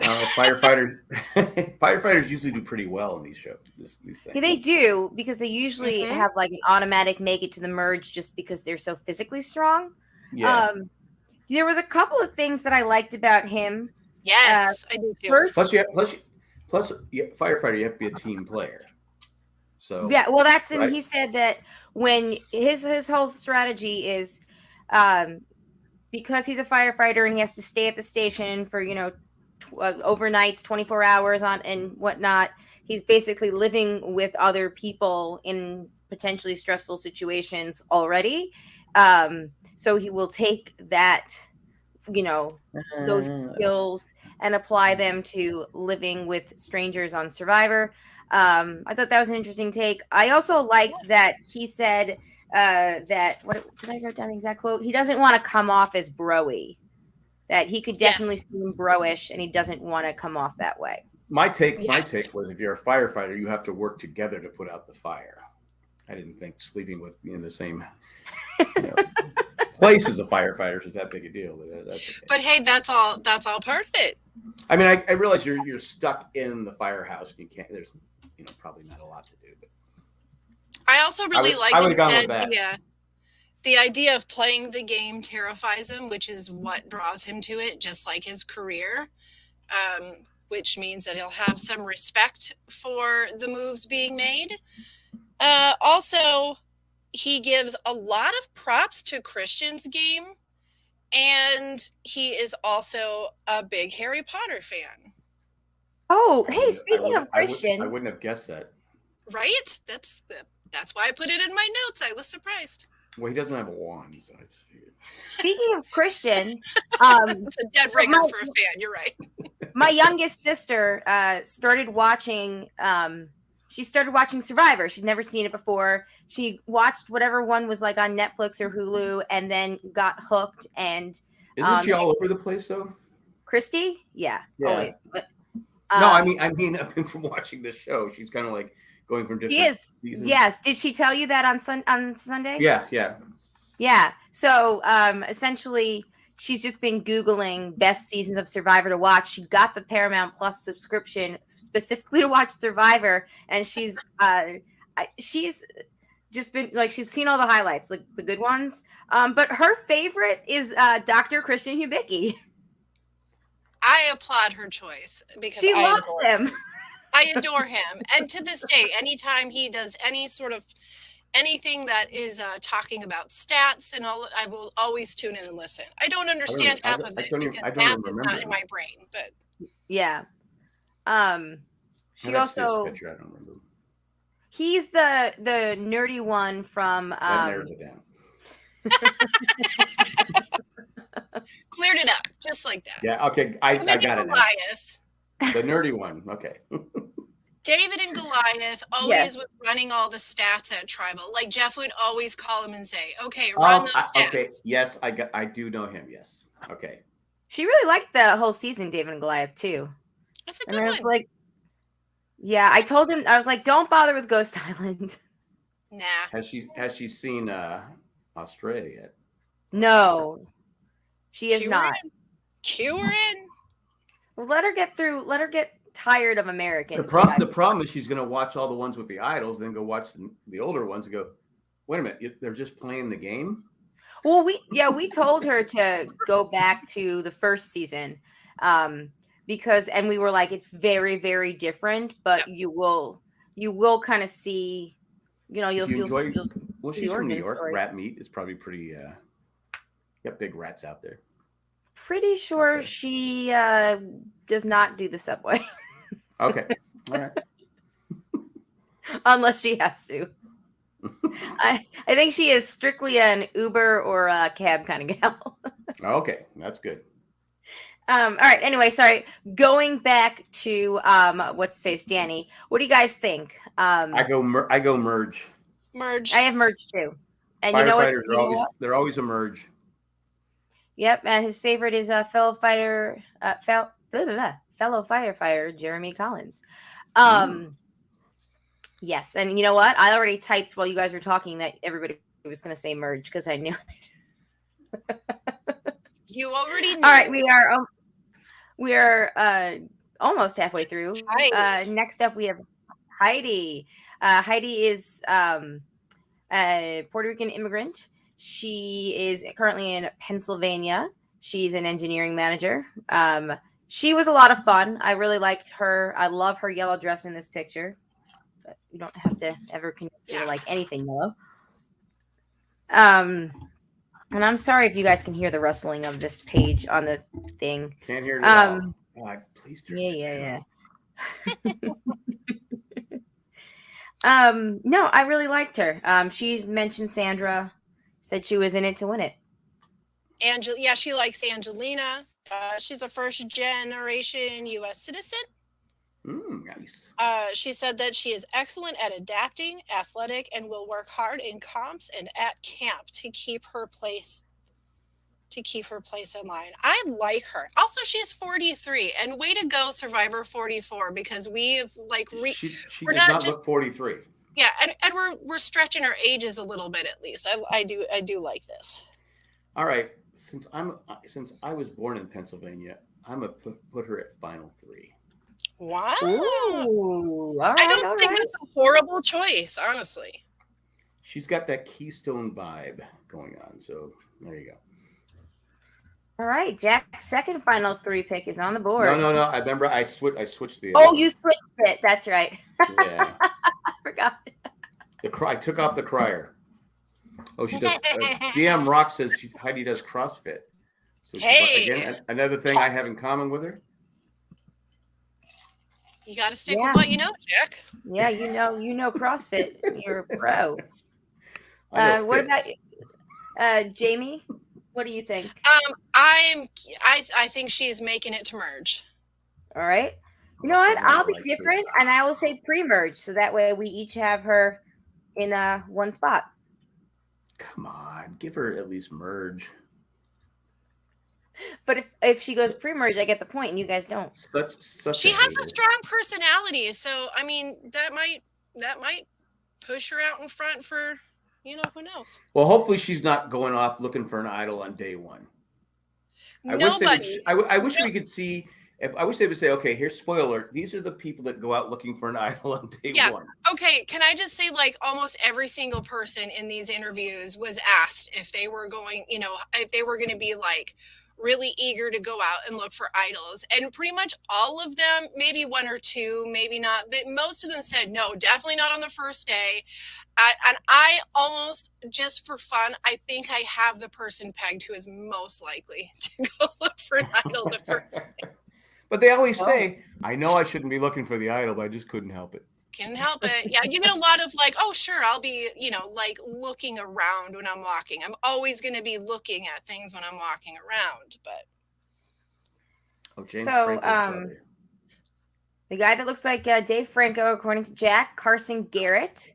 Firefighters usually do pretty well in these shows. These things. yeah, they do, because they usually have like an automatic make it to the merge just because they're so physically strong. Yeah. There was a couple of things that I liked about him. Yes, I do too. First, plus, firefighter, you have to be a team player. So yeah, well, that's right? he said that when his whole strategy is, because he's a firefighter and he has to stay at the station for overnights, 24 hours on and whatnot. He's basically living with other people in potentially stressful situations already. So he will take that, those skills and apply them to living with strangers on Survivor. I thought that was an interesting take. I also liked that he said that, what did I write down the exact quote? He doesn't want to come off as bro-y. That he could definitely seem bro-ish, and he doesn't want to come off that way. My take was, if you're a firefighter, you have to work together to put out the fire. I didn't think sleeping in the same place as a firefighter is that big a deal. That's okay. But hey, that's all part of it. I mean, I realize you're stuck in the firehouse and you can't. There's probably not a lot to do. But I also really liked I it. Said, the idea of playing the game terrifies him, which is what draws him to it, just like his career. Which means that he'll have some respect for the moves being made. Also, he gives a lot of props to Christian's game, and he is also a big Harry Potter fan. Oh, hey, speaking of Christian, I wouldn't have guessed that. Right? That's why I put it in my notes. I was surprised. Well, he doesn't have a wand, so it's. Speaking of Christian, it's a dead ringer for a fan. You're right. My youngest sister started watching. She started watching Survivor. She'd never seen it before. She watched whatever one was like on Netflix or Hulu, and then got hooked. And isn't she all over the place though? Christy, yeah. Always. But, no, I mean, from watching this show, she's kind of like going from different seasons. Yes. Did she tell you that on Sunday? Yeah. So essentially, she's just been Googling best seasons of Survivor to watch. She got the Paramount Plus subscription specifically to watch Survivor, and she's just been like, she's seen all the highlights, like the good ones. But her favorite is Dr. Christian Hubicki. I applaud her choice because she loves him. I adore him, and to this day, anytime he does anything that is talking about stats and all, I will always tune in and listen. I don't understand half of it because math is not in my brain, but yeah. She also. Picture, I don't remember. He's the nerdy one from. That narrows it down. Cleared it up just like that. Yeah. Okay. I got it. The nerdy one. Okay. David and Goliath always Yes. was running all the stats at Tribal. Like Jeff would always call him and say, "Okay, run those stats." Okay. Yes, I do know him. Yes. Okay. She really liked the whole season, David and Goliath, too. That's a And good I one. was like, yeah, I told him, I was like, don't bother with Ghost Island. Nah. Has she seen Australia yet? No, she is Cue her not. in. Cue her in. Well, let her get tired of Americans. The problem is she's going to watch all the ones with the idols, then go watch the older ones and go, wait a minute, they're just playing the game? Well, we told her to go back to the first season, because we were like, it's very, very different, but you will kind of see, you'll Do you enjoy. Well, see she's from New origin York. story. Rat meat is probably pretty. Got big rats out there. Pretty sure Okay. she does not do the subway Okay. All right. unless she has to. I think she is strictly an Uber or a cab kind of gal. Okay, that's good. All right. Anyway, sorry. Going back to what's face Danny. What do you guys think? I go merge. Merge. I have merged too, and you know what? Firefighters they're always a merge. Yep, and his favorite is fellow firefighter Jeremy Collins. Yes, and you know what? I already typed while you guys were talking that everybody was going to say merge because I knew. You already knew. All right, we are almost halfway through. Hi. Next up, we have Heidi. Heidi is a Puerto Rican immigrant. She is currently in Pennsylvania. She's an engineering manager. She was a lot of fun. I really liked her. I love her yellow dress in this picture. But you don't have to ever connect to like anything yellow. And I'm sorry if you guys can hear the rustling of this page on the thing. Can't hear it at all. God, please turn it down. No, I really liked her. She mentioned Sandra, said she was in it to win it. Yeah, she likes Angelina. She's a first generation U.S. citizen. Nice. She said that she is excellent at adapting, athletic, and will work hard in comps and at camp to keep her place in line. I like her. Also, she's 43, and way to go, Survivor 44, because we've she we're does not not just look 43. Yeah, and we're stretching our ages a little bit at least. I do like this. All right, since I was born in Pennsylvania, I'm gonna put her at final 3. Wow. Ooh, all right, I don't think that's a horrible choice, honestly. She's got that Keystone vibe going on, so there you go. All right, Jack's second final 3 pick is on the board. No. I remember I switched the. You switched it. That's right. Yeah. I forgot. I took off the crier. Oh, she does. GM Rock says Heidi does CrossFit. So again, another thing I have in common with her. You got to stick with what you know, Jack. Yeah, you know CrossFit. You're a pro. What about Jamie? What do you think? I think she's making it to merge. All right. You know what? I'll be different, and I will say pre-merge, so that way we each have her in one spot. Come on, give her at least merge. But if she goes pre-merge, I get the point, and you guys don't. She has a strong personality, so I mean that might push her out in front for who knows. Well, hopefully she's not going off looking for an idol on day one. I wish we could see. I wish they would say, okay, here's spoiler. These are the people that go out looking for an idol on day one. Okay. Can I just say, almost every single person in these interviews was asked if they were going, if they were going to be really eager to go out and look for idols, and pretty much all of them, maybe one or two, maybe not, but most of them said no, definitely not on the first day. And I almost, just for fun, I think I have the person pegged who is most likely to go look for an idol the first day. But they always say, I know I shouldn't be looking for the idol, but I just couldn't help it. Couldn't help it. Yeah, you get a lot of oh, sure, I'll be, looking around when I'm walking. I'm always going to be looking at things when I'm walking around. But okay. So, The guy that looks like Dave Franco, according to Jack, Carson Garrett.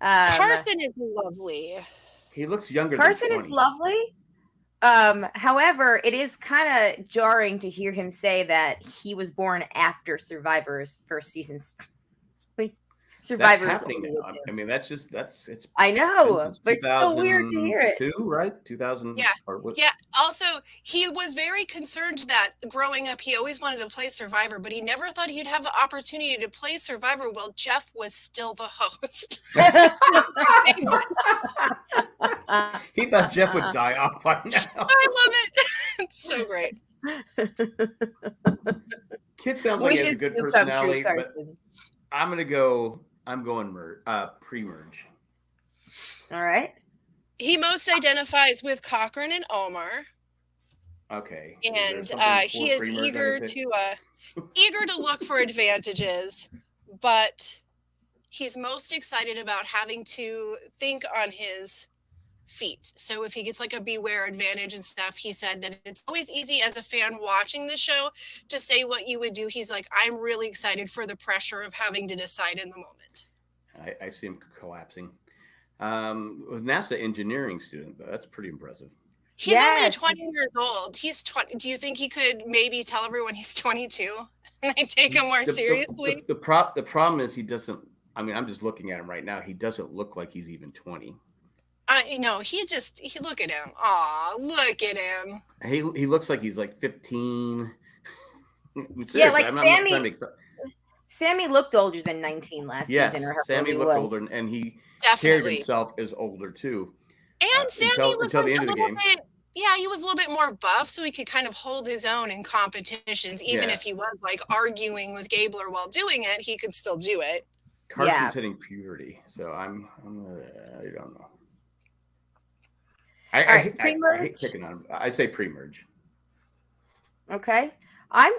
Carson is lovely. He looks younger Carson than 20. is lovely. However, it is kind of jarring to hear him say that he was born after Survivor's first season's. Survivor's that's happening now. I mean, it's. I know, but it's so weird to hear it. Right? 2000. Yeah. Yeah. Also, he was very concerned that growing up, he always wanted to play Survivor, but he never thought he'd have the opportunity to play Survivor while Jeff was still the host. He thought Jeff would die off by now. I love it. It's so great. Kid sounds like he has a good personality, but I'm going pre-merge. All right. He most identifies with Cochran and Omar. Okay. And he is eager to look for advantages, but he's most excited about having to think on his feet. So if he gets like a beware advantage and stuff, he said that it's always easy as a fan watching the show to say what you would do. He's like, I'm really excited for the pressure of having to decide in the moment. I see him collapsing. Was NASA engineering student though. That's pretty impressive. He's only 20 years old. He's 20. Do you think he could maybe tell everyone he's 22 and they take him more seriously? The problem is he doesn't. I mean, I'm just looking at him right now. He doesn't look like he's even 20. He look at him. Aw, look at him. He looks like he's like 15. Yeah, like Sammy looked older than 19 last season. Yes, Sammy looked older, and he carried himself as older too. And Sammy was until the end of the game. Yeah, he was a little bit more buff, so he could kind of hold his own in competitions. Even if he was like arguing with Gabler while doing it, he could still do it. Carson's hitting puberty, so I don't know. I hate picking on him. I say pre-merge. Okay. I'm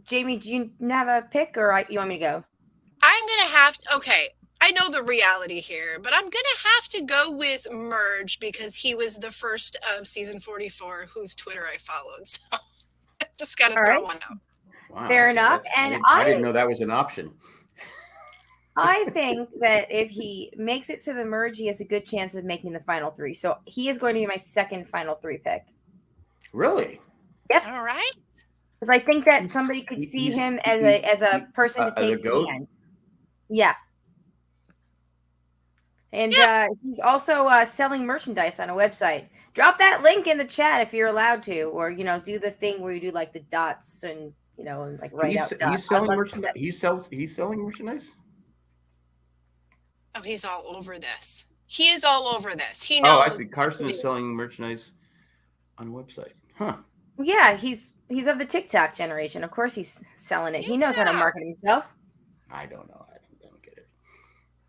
Jamie, do you have a pick or you want me to go? I'm going to have to. Okay. I know the reality here, but I'm going to have to go with Merge because he was the first of season 44 whose Twitter I followed. So just got to throw one out. Wow, fair enough. And I didn't know that was an option. I think that if he makes it to the merge, he has a good chance of making the final three. So he is going to be my second final three pick. Really? Yep. All right. Because I think that somebody could see him as a person to take to the end. Yeah. And he's also selling merchandise on a website. Drop that link in the chat if you're allowed to, or do the thing where you do like the dots and and like write out dots. He's selling merchandise. He's selling merchandise. Oh, he's all over this. He is all over this. He knows. Oh, I see. Carson is selling merchandise on a website. Huh. Yeah, he's of the TikTok generation. Of course he's selling it. He knows how to market himself. I don't know. I don't get it.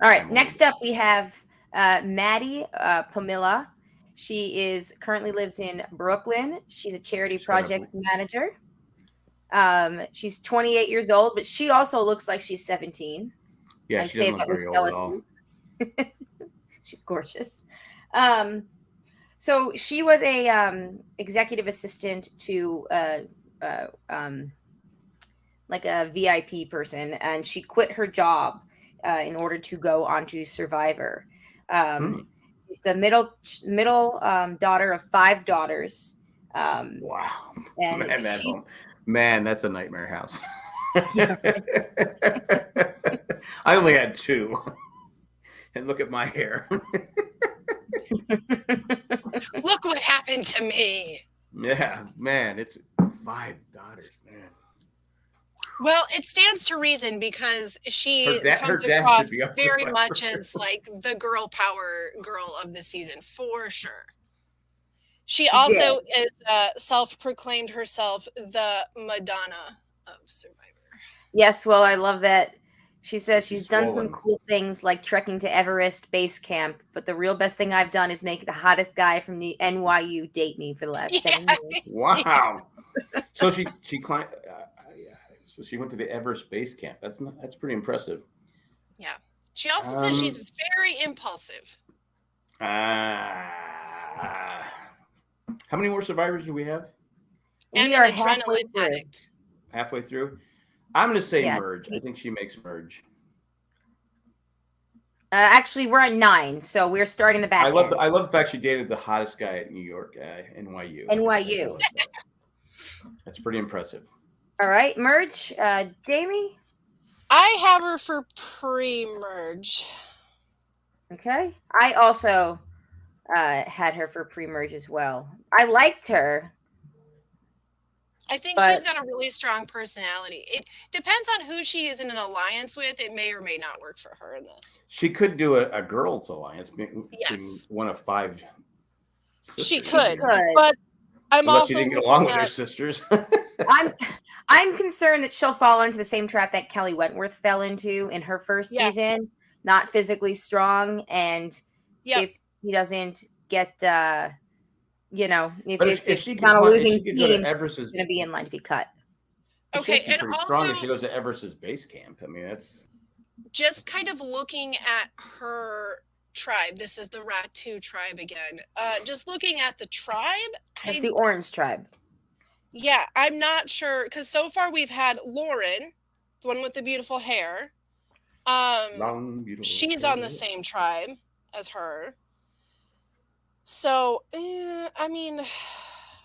All right. Next up, we have Maddie Pamela. She currently lives in Brooklyn. She's a charity projects manager. She's 28 years old, but she also looks like she's 17. Yeah, she doesn't look very old at all. She's gorgeous. So she was a executive assistant to like a VIP person, and she quit her job in order to go onto Survivor. She's the middle daughter of 5 daughters. Wow. And man, that's a nightmare house. I only had 2. And look at my hair. Look what happened to me. Yeah, man, it's 5 daughters, man. Well, it stands to reason because she comes across very much as like the girl power girl of the season for sure. She also is self-proclaimed herself the Madonna of Survivor. Yes, well, I love that. She says she's done some cool things like trekking to Everest Base Camp, but the real best thing I've done is make the hottest guy from the NYU date me for the last 7 years. Wow. So she climbed. So she went to the Everest Base Camp. That's pretty impressive. Yeah. She also says she's very impulsive. How many more survivors do we have? And an adrenaline addict. Halfway through. I'm going to say Yes. merge. I think she makes merge. Actually, we're at 9, so we're starting the back I love end. I love the fact she dated the hottest guy at New York, NYU. NYU. That's pretty impressive. All right, merge. Jamie? I have her for pre-merge. Okay. I also had her for pre-merge as well. I liked her. I think she's got a really strong personality. It depends on who she is in an alliance with. It may or may not work for her in this. She could do a girls' alliance. Yes. One of 5 sisters. She could. But I'm Unless also she didn't get along with her sisters. I'm concerned that she'll fall into the same trap that Kelly Wentworth fell into in her first season. Not physically strong, and if he doesn't get if she's on a losing team, she's going to be in line to be cut. Okay, and pretty strong if she goes to Everest's base camp. I mean, that's just kind of looking at her tribe. This is the Ratu tribe again. Just looking at the tribe. It's the Orange tribe. Yeah, I'm not sure because so far we've had Lauren, the one with the beautiful hair. She's on the same tribe as her. So, I mean,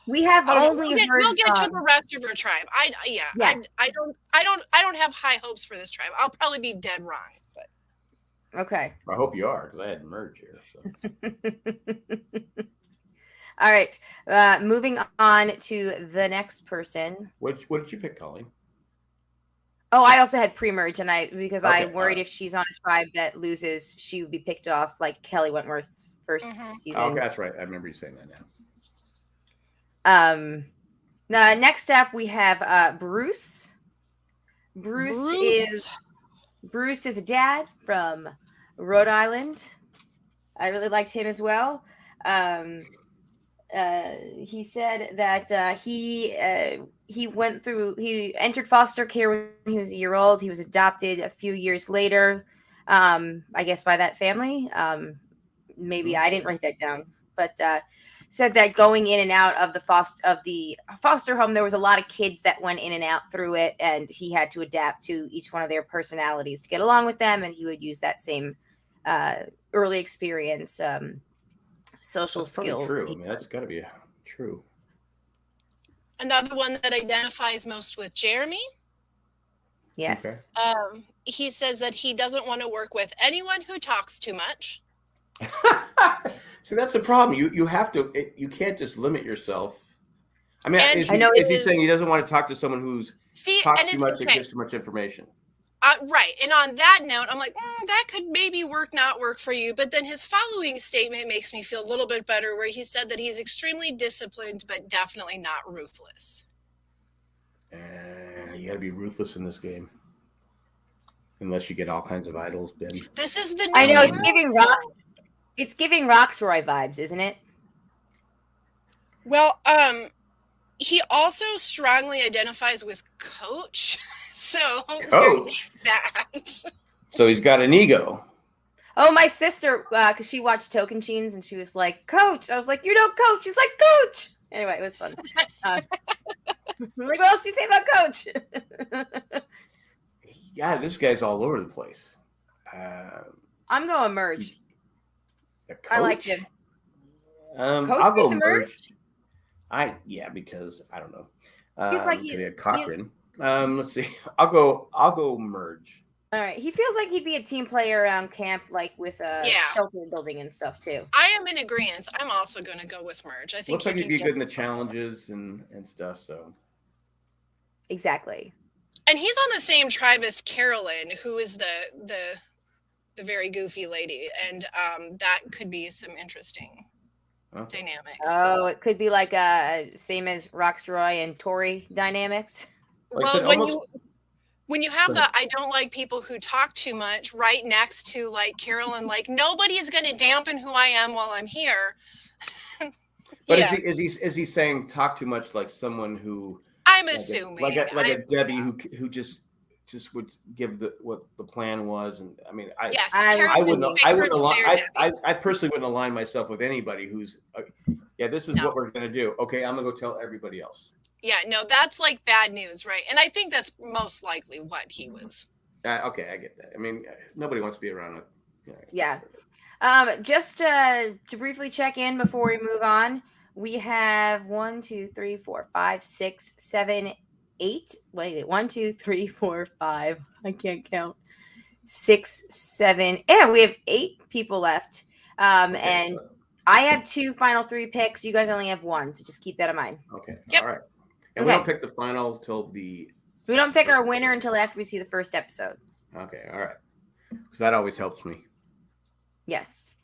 we have only we'll get to the rest of her tribe. I don't have high hopes for this tribe. I'll probably be dead wrong, but okay. I hope you are, because I had merge here. So. All right, moving on to the next person. What did you pick, Colleen? Oh, I also had pre-merge, and because I worried if she's on a tribe that loses, she would be picked off like Kelly Wentworth's first season. Oh, that's right. I remember you saying that now. Now, next up, we have Bruce. Bruce is a dad from Rhode Island. I really liked him as well. He said that he entered foster care when he was a year old. He was adopted a few years later, I guess by that family. Maybe I didn't write that down, but said that going in and out of the foster home, there was a lot of kids that went in and out through it, and he had to adapt to each one of their personalities to get along with them, and he would use that same early experience. Social skills. True. I mean, that's got to be true. Another one that identifies most with Jeremy. Yes. Okay. He says that he doesn't want to work with anyone who talks too much. See, that's the problem. You have to. You can't just limit yourself. I mean, is he saying he doesn't want to talk to someone who's talks too much and gives too much information? Right. And on that note, I'm like, that could maybe not work for you. But then his following statement makes me feel a little bit better, where he said that he's extremely disciplined, but definitely not ruthless. You got to be ruthless in this game. Unless you get all kinds of idols, Ben. This is the new I know, it's giving Roxroy vibes, isn't it? Well, he also strongly identifies with Coach. So Coach. That. So he's got an ego. Oh, my sister, because she watched Tocantins and she was like, Coach. I was like, you know, Coach. She's like, Coach. Anyway, it was fun. Like, what else do you say about Coach? Yeah, this guy's all over the place. I'm going merge. I like him. I'll go merge. Because I don't know. He's like Cochran. Let's see. I'll go merge. All right. He feels like he'd be a team player around camp, like with shelter building and stuff too. I am in agreement. I'm also going to go with merge. I think looks like he'd be good in the challenges and stuff. So exactly. And he's on the same tribe as Carolyn, who is the very goofy lady, and that could be some interesting dynamics. Oh, it could be like same as Roxroy and Tori dynamics. Well, when you have the I don't like people who talk too much right next to like Carolyn, like nobody's going to dampen who I am while I'm here. But is he saying talk too much like someone who I'm assuming like a Debbie who just would give what the plan was, and I mean I personally wouldn't align myself with anybody who's this is what we're going to do. Okay, I'm going to go tell everybody else. Yeah, no, that's like bad news, right? And I think that's most likely what he was. Okay, I get that. I mean, nobody wants to be around it. Yeah. Just to briefly check in before we move on, we have 1, 2, 3, 4, 5, 6, 7, 8. Wait, 1, 2, 3, 4, 5. I can't count. 6, 7. Yeah, we have 8 people left. And I have 2 final 3 picks. You guys only have 1, so just keep that in mind. Okay. Yep. All right. And we don't pick the finals till we don't pick our winner until after we see the first episode. Okay. All right. Because that always helps me. Yes.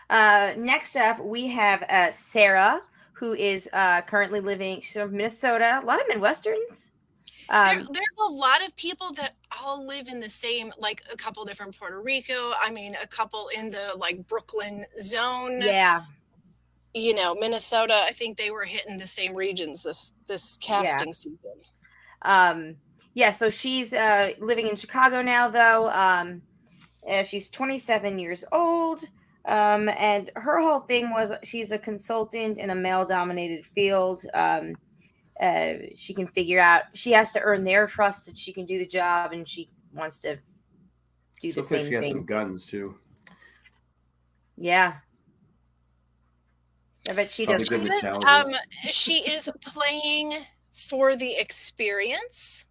Next up, we have Sarah, who is currently living. She's from Minnesota. A lot of Midwesterns. There's a lot of people that all live in the same, like a couple different Puerto Rico. I mean, a couple in the like Brooklyn zone. Yeah. You know, Minnesota. I think they were hitting the same regions this casting season. Yeah. So she's living in Chicago now, though. She's 27 years old. And her whole thing was she's a consultant in a male-dominated field. She can figure out, she has to earn their trust that she can do the job, and she wants to do the same thing. She has some guns too. Yeah. I bet she does. She is playing for the experience.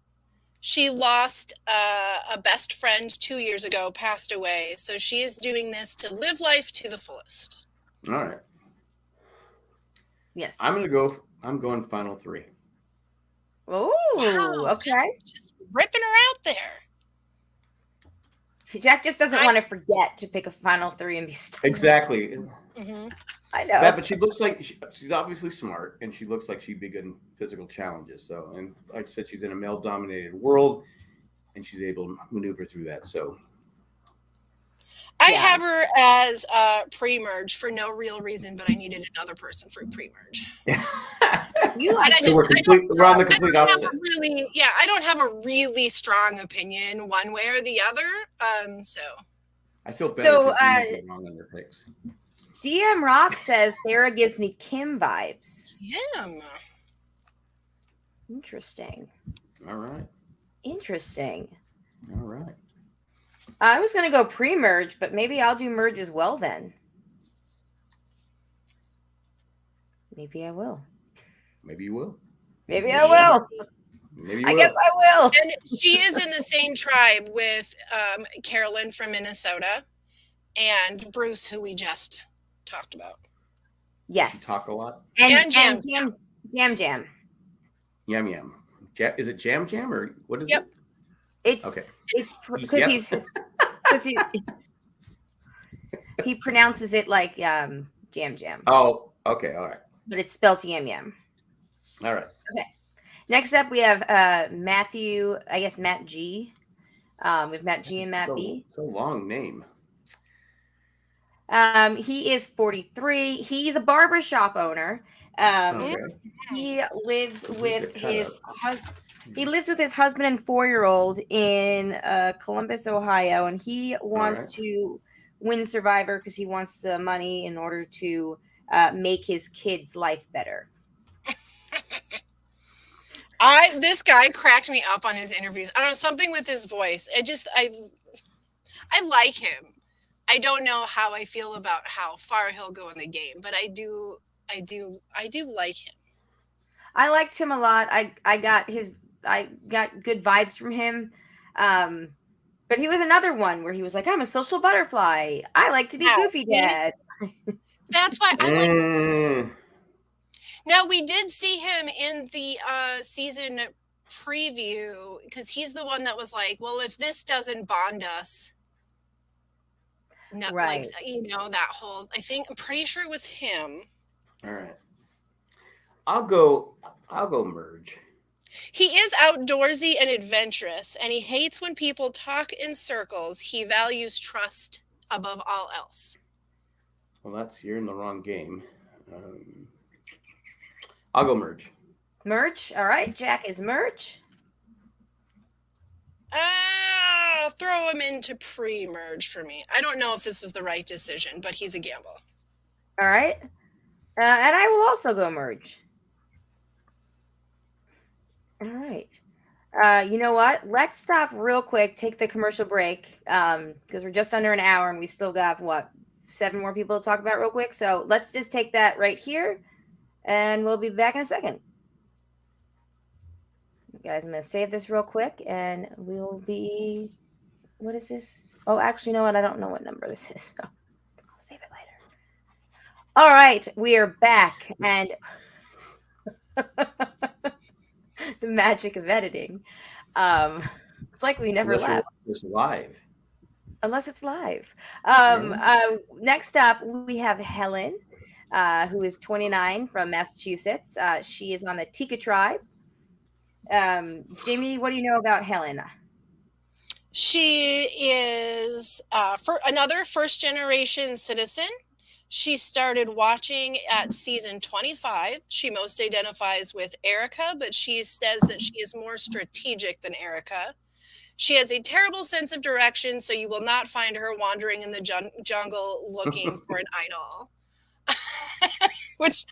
She lost a best friend 2 years ago, passed away. So she is doing this to live life to the fullest. All right. Yes. I'm going final 3. Oh, wow. Okay. Just ripping her out there. Jack just doesn't want to forget to pick a final 3 and be stuck. Exactly. Mm-hmm. I know. Yeah, but she looks like she's obviously smart, and she looks like she'd be good in physical challenges. So, and like I said, she's in a male-dominated world, and she's able to maneuver through that. So, I have her as pre-merge for no real reason, but I needed another person for pre-merge. You like we're on the complete opposite. I don't have a really strong opinion one way or the other. So I feel better because you wrong on their picks. DM Rock says Sarah gives me Kim vibes. Yeah. Interesting. All right. Interesting. All right. I was going to go pre-merge, but maybe I'll do merge as well then. Maybe I will. Maybe you will. Maybe I will. Maybe you will. I guess I will. And she is in the same tribe with Carolyn from Minnesota and Bruce, who we just talked about. Yes. You talk a lot. And Jam. Jam. Yum yum. Is it Jam Jam or what is it? It's okay. It's because he pronounces it like Jam Jam. Oh, okay, all right. But it's spelled Yam Yam. All right. Okay. Next up, we have Matthew. I guess Matt G. We've Matt G and Matt B. It's a long name. He is 43. He's a barbershop owner. He lives with his husband. He lives with his husband and 4-year-old in Columbus, Ohio, and he wants to win Survivor because he wants the money in order to make his kids' life better. This guy cracked me up on his interviews. I don't know, something with his voice. I like him. I don't know how I feel about how far he'll go in the game, but I do like him. I liked him a lot. I got good vibes from him. But he was another one where he was like, I'm a social butterfly. I like to be goofy dad. That's why I like. Now, we did see him in the season preview because he's the one that was like, well, if this doesn't bond us, right. Like, that whole, I'm pretty sure it was him. All right. I'll go merge. He is outdoorsy and adventurous, and he hates when people talk in circles. He values trust above all else. Well, you're in the wrong game. I'll go merge. Merge? All right. Jack is merge. Throw him into pre-merge for me. I don't know if this is the right decision, but he's a gamble. All right. And I will also go merge. All right. You know what? Let's stop real quick, take the commercial break, because we're just under an hour and we still got, 7 more people to talk about real quick. So let's just take that right here and we'll be back in a second. Guys, I'm going to save this real quick and we'll be, what is this? Oh, actually, you know what? I don't know what number this is. So I'll save it later. All right. We are back and the magic of editing. It's like we never left. It's live. Unless it's live. Next up, we have Helen, who is 29 from Massachusetts. She is on the Tika tribe. Jamie, what do you know about Helen? She is another first-generation citizen. She started watching at season 25. She most identifies with Erica, but she says that she is more strategic than Erica. She has a terrible sense of direction, so you will not find her wandering in the jungle looking for an idol. Which,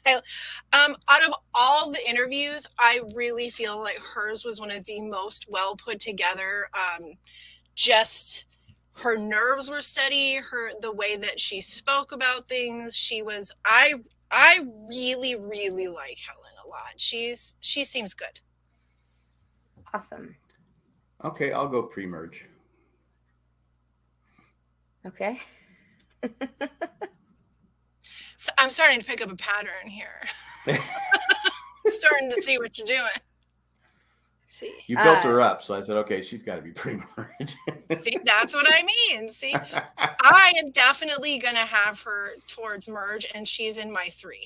out of all the interviews, I really feel like hers was one of the most well put together. Just her nerves were steady. The way that she spoke about things, I really, really like Helen a lot. She seems good. Awesome. Okay, I'll go pre-merge. Okay. So I'm starting to pick up a pattern here. Starting to see what you're doing. See, you built her up, so I said, okay, she's got to be pre-merge. See, that's what I mean. See, I am definitely gonna have her towards merge, and she's in my 3.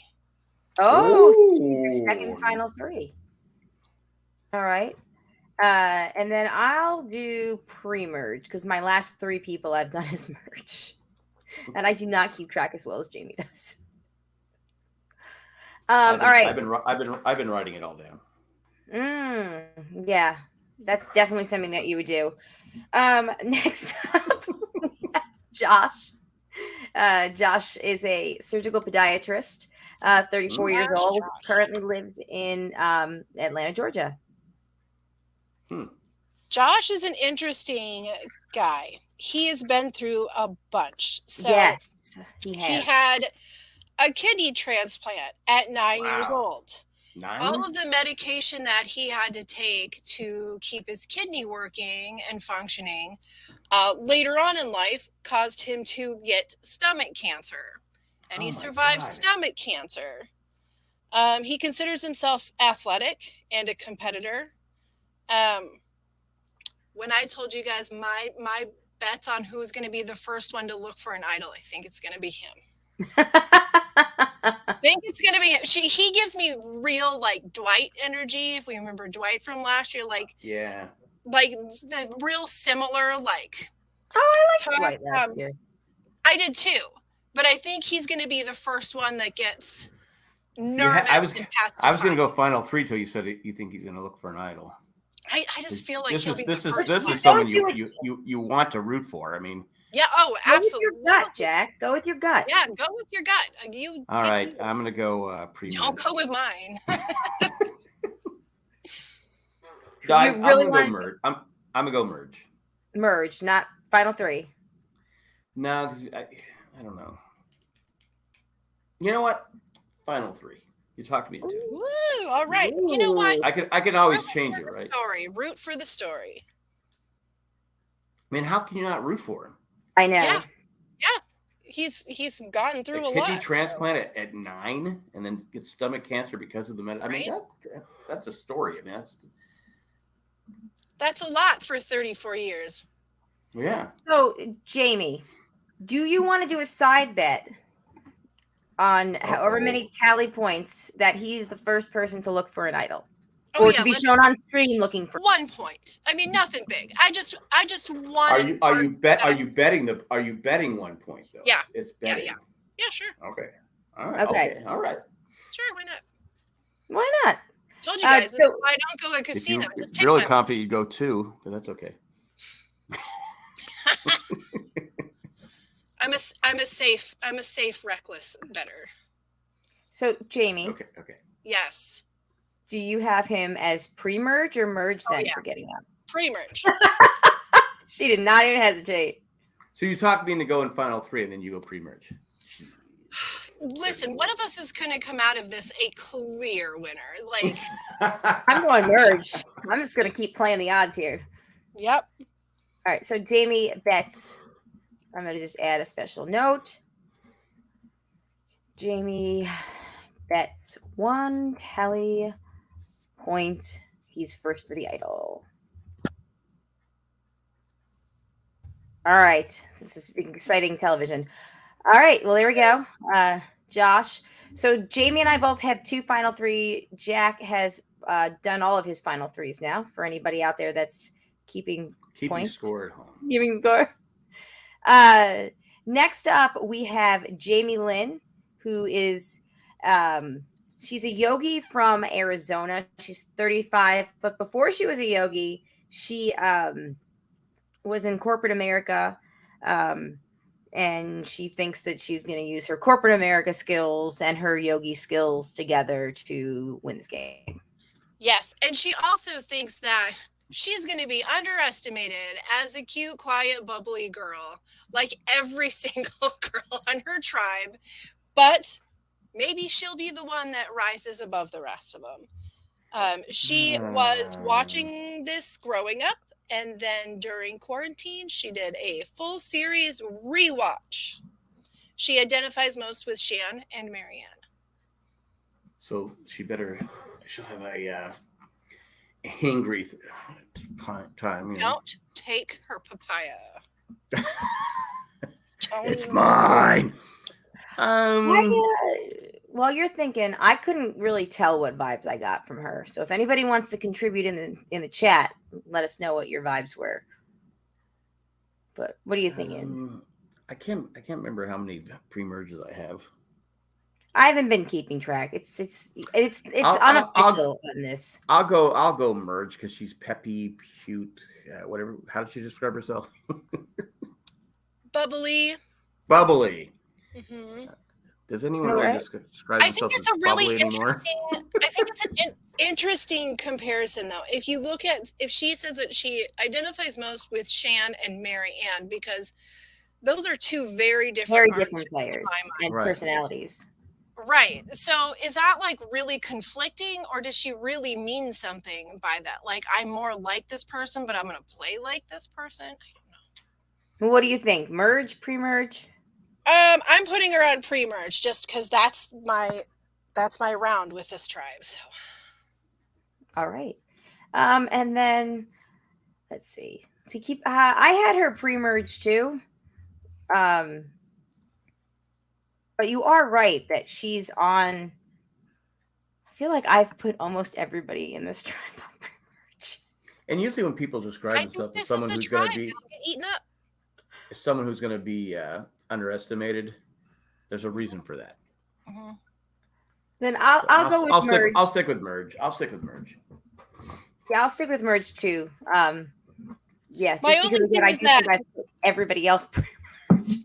Oh, your second final 3. All right. And then I'll do pre-merge because my last 3 people I've done is merge. And I do not keep track as well as Jamie does. All right. I've been writing it all down. Yeah, that's definitely something that you would do. Next up, Josh. Josh is a surgical podiatrist, 34 years old, currently lives in Atlanta, Georgia. Josh is an interesting guy. He has been through a bunch. So yes, he had a kidney transplant at 9 years old. 9? All of the medication that he had to take to keep his kidney working and functioning later on in life caused him to get stomach cancer. And he survived stomach cancer. He considers himself athletic and a competitor. When I told you guys my bets on who's going to be the first one to look for an idol, I think it's going to be him. I think it's going to be him. He gives me real like Dwight energy. If we remember Dwight from last year, like the real similar like. Oh, I like Dwight last year. I did too, but I think he's going to be the first one that gets nervous. I was going to go final 3 till you said you think he's going to look for an idol. I just feel like this is someone you want to root for. I mean, yeah. Oh, absolutely. Go with your gut, Jack. Go with your gut. Yeah, go with your gut. All right, I'm gonna go pre-merge. Don't go with mine. I'm gonna go merge. I'm gonna go merge. Merge, not final 3. No, because I don't know. You know what? Final 3. You talked me into it. Woo, all right. Ooh. You know what? I can always change it, right? Root for the story. I mean, how can you not root for him? I know. Yeah. He's gotten through a lot. Kidney transplant at 9 and then get stomach cancer because of the I mean, that's a story. I mean, that's a lot for 34 years. Yeah. So, Jamie, do you want to do a side bet on however many tally points that he's the first person to look for an idol? Or to be shown on screen looking for 1 point. I mean, nothing big. I just wanted. Are you betting 1 point though? Yeah. It's betting. Yeah, sure. Okay. All right. Okay. All right. Sure. Why not? Why not? Told you guys. So I don't go to a casino. Just take really confident you go 2, but that's okay. I'm a safe reckless better. So Jamie. Okay. Yes. do you have him as pre-merge or merge then yeah. for getting up? Pre-merge. She did not even hesitate. So you talked me into going final 3 and then you go pre-merge. Listen, one of us is going to come out of this a clear winner. Like, I'm going merge. I'm just going to keep playing the odds here. Yep. All right. So Jamie bets. I'm going to just add a special note. Jamie bets 1 tally point. He's first for the idol. All right. This is exciting television. All right. Well, there we go. Josh. So Jamie and I both have 2 final 3. Jack has done all of his final 3s now for anybody out there that's keeping points. Score at home. Keeping score. Next up, we have Jamie Lynn, who is she's a yogi from Arizona. She's 35, but before she was a yogi, she was in corporate America, and she thinks that she's going to use her corporate America skills and her yogi skills together to win this game. Yes, and she also thinks that she's going to be underestimated as a cute, quiet, bubbly girl, like every single girl on her tribe, but maybe she'll be the one that rises above the rest of them. She was watching this growing up, and then during quarantine, she did a full series rewatch. She identifies most with Shan and Marianne. So she'll have a hangry time. Don't take her papaya. It's mine. While you're thinking, I couldn't really tell what vibes I got from her. So if anybody wants to contribute in the chat, let us know what your vibes were. But what are you thinking? I can't remember how many pre-merges I have. I haven't been keeping track. It's unofficial on this. I'll go merge because she's peppy, cute, whatever. How did she describe herself? Bubbly. Mm-hmm. Does anyone really describe themselves as bubbly anymore? I think it's an interesting comparison, though. If she says that she identifies most with Shan and Marianne, because those are 2 very different players and personalities. Right. So is that like really conflicting, or does she really mean something by that? Like, I'm more like this person, but I'm going to play like this person? I don't know. What do you think? Merge, pre-merge? I'm putting her on pre-merge just because that's my round with this tribe. So. All right. And then let's see. To keep I had her pre-merge too. But you are right that she's on. I feel like I've put almost everybody in this tribe on pre-merge. And usually when people describe themselves as someone who's going to be get eaten up. Someone who's going to be underestimated, there's a reason for that. Mm-hmm. Then I'll go with merge. I'll stick with merge. Yeah, I'll stick with merge too. Yeah, my only thing is that everybody else pre-merge.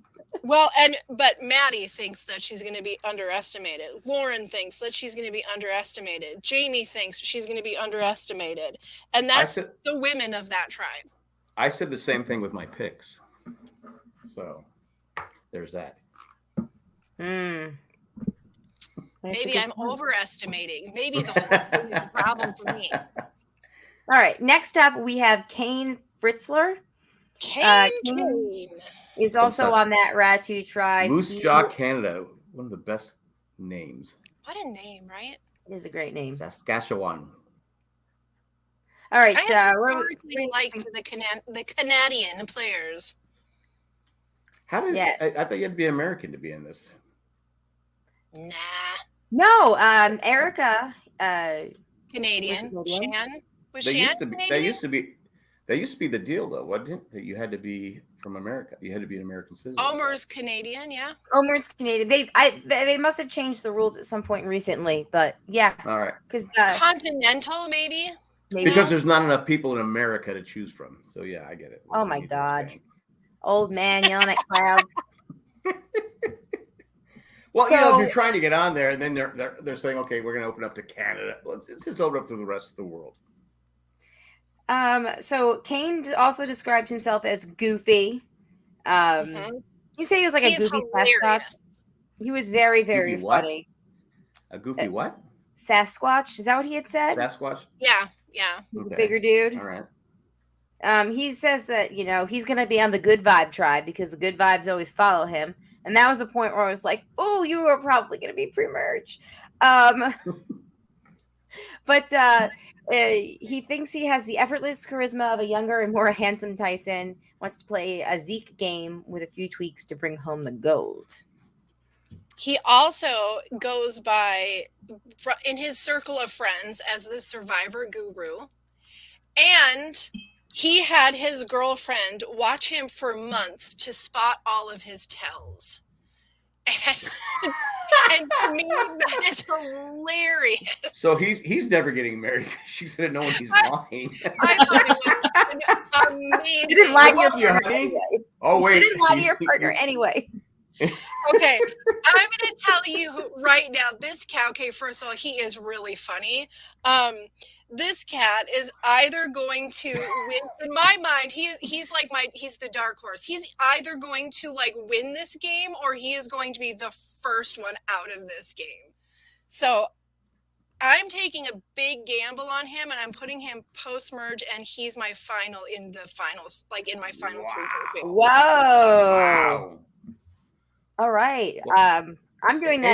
Well, but Maddie thinks that she's going to be underestimated. Lauren thinks that she's going to be underestimated. Jamie thinks she's going to be underestimated, and that's the women of that tribe. I said the same thing with my picks. So there's that. Maybe I'm overestimating. Maybe the whole thing is a problem for me. All right. Next up, we have Kane Fritzler. Kane is also on that Ratu tribe. Moose Jaw, Canada. One of the best names. What a name, right? It is a great name. Saskatchewan. All right. I liked the Canadian players. How did I thought you had to be American to be in this? Nah. No, Erica. Canadian. Shan was They Shan used to be, Canadian? That used to be the deal, though, wasn't it? That you had to be from America. You had to be an American citizen. Omer's Canadian, yeah. Omer's Canadian. They must have changed the rules at some point recently, but yeah. All right. Because continental, maybe. Because there's not enough people in America to choose from. So yeah, I get it. Oh my God. Old man yelling at clouds. Well, you know, if you're trying to get on there, and then they're saying, okay, we're going to open up to Canada. Let's just open up to the rest of the world. So Kane also described himself as goofy. You say he was like a goofy Sasquatch. He was very, very funny. A goofy what? Sasquatch. Is that what he had said? Sasquatch? Yeah. He's a bigger dude. All right. He says that, you know, he's going to be on the Good Vibe tribe because the good vibes always follow him. And that was the point where I was like, oh, you are probably going to be pre-merge. But he thinks he has the effortless charisma of a younger and more handsome Tyson, wants to play a Zeke game with a few tweaks to bring home the gold. He also goes by, in his circle of friends, as the Survivor Guru. And he had his girlfriend watch him for months to spot all of his tells. And to me, that is hilarious. So he's never getting married. She's going to know when he's lying. I thought it was amazing. You didn't lie to your partner anyway. Oh, wait. You didn't lie to your partner anyway. Okay, I'm going to tell you right now, this cat, okay, first of all, he is really funny. This cat is either going to win, in my mind, he's the dark horse. He's either going to like win this game or he is going to be the first one out of this game. So I'm taking a big gamble on him and I'm putting him post-merge and he's my final in the finals, like in my final three. Wow. All right. I'm doing that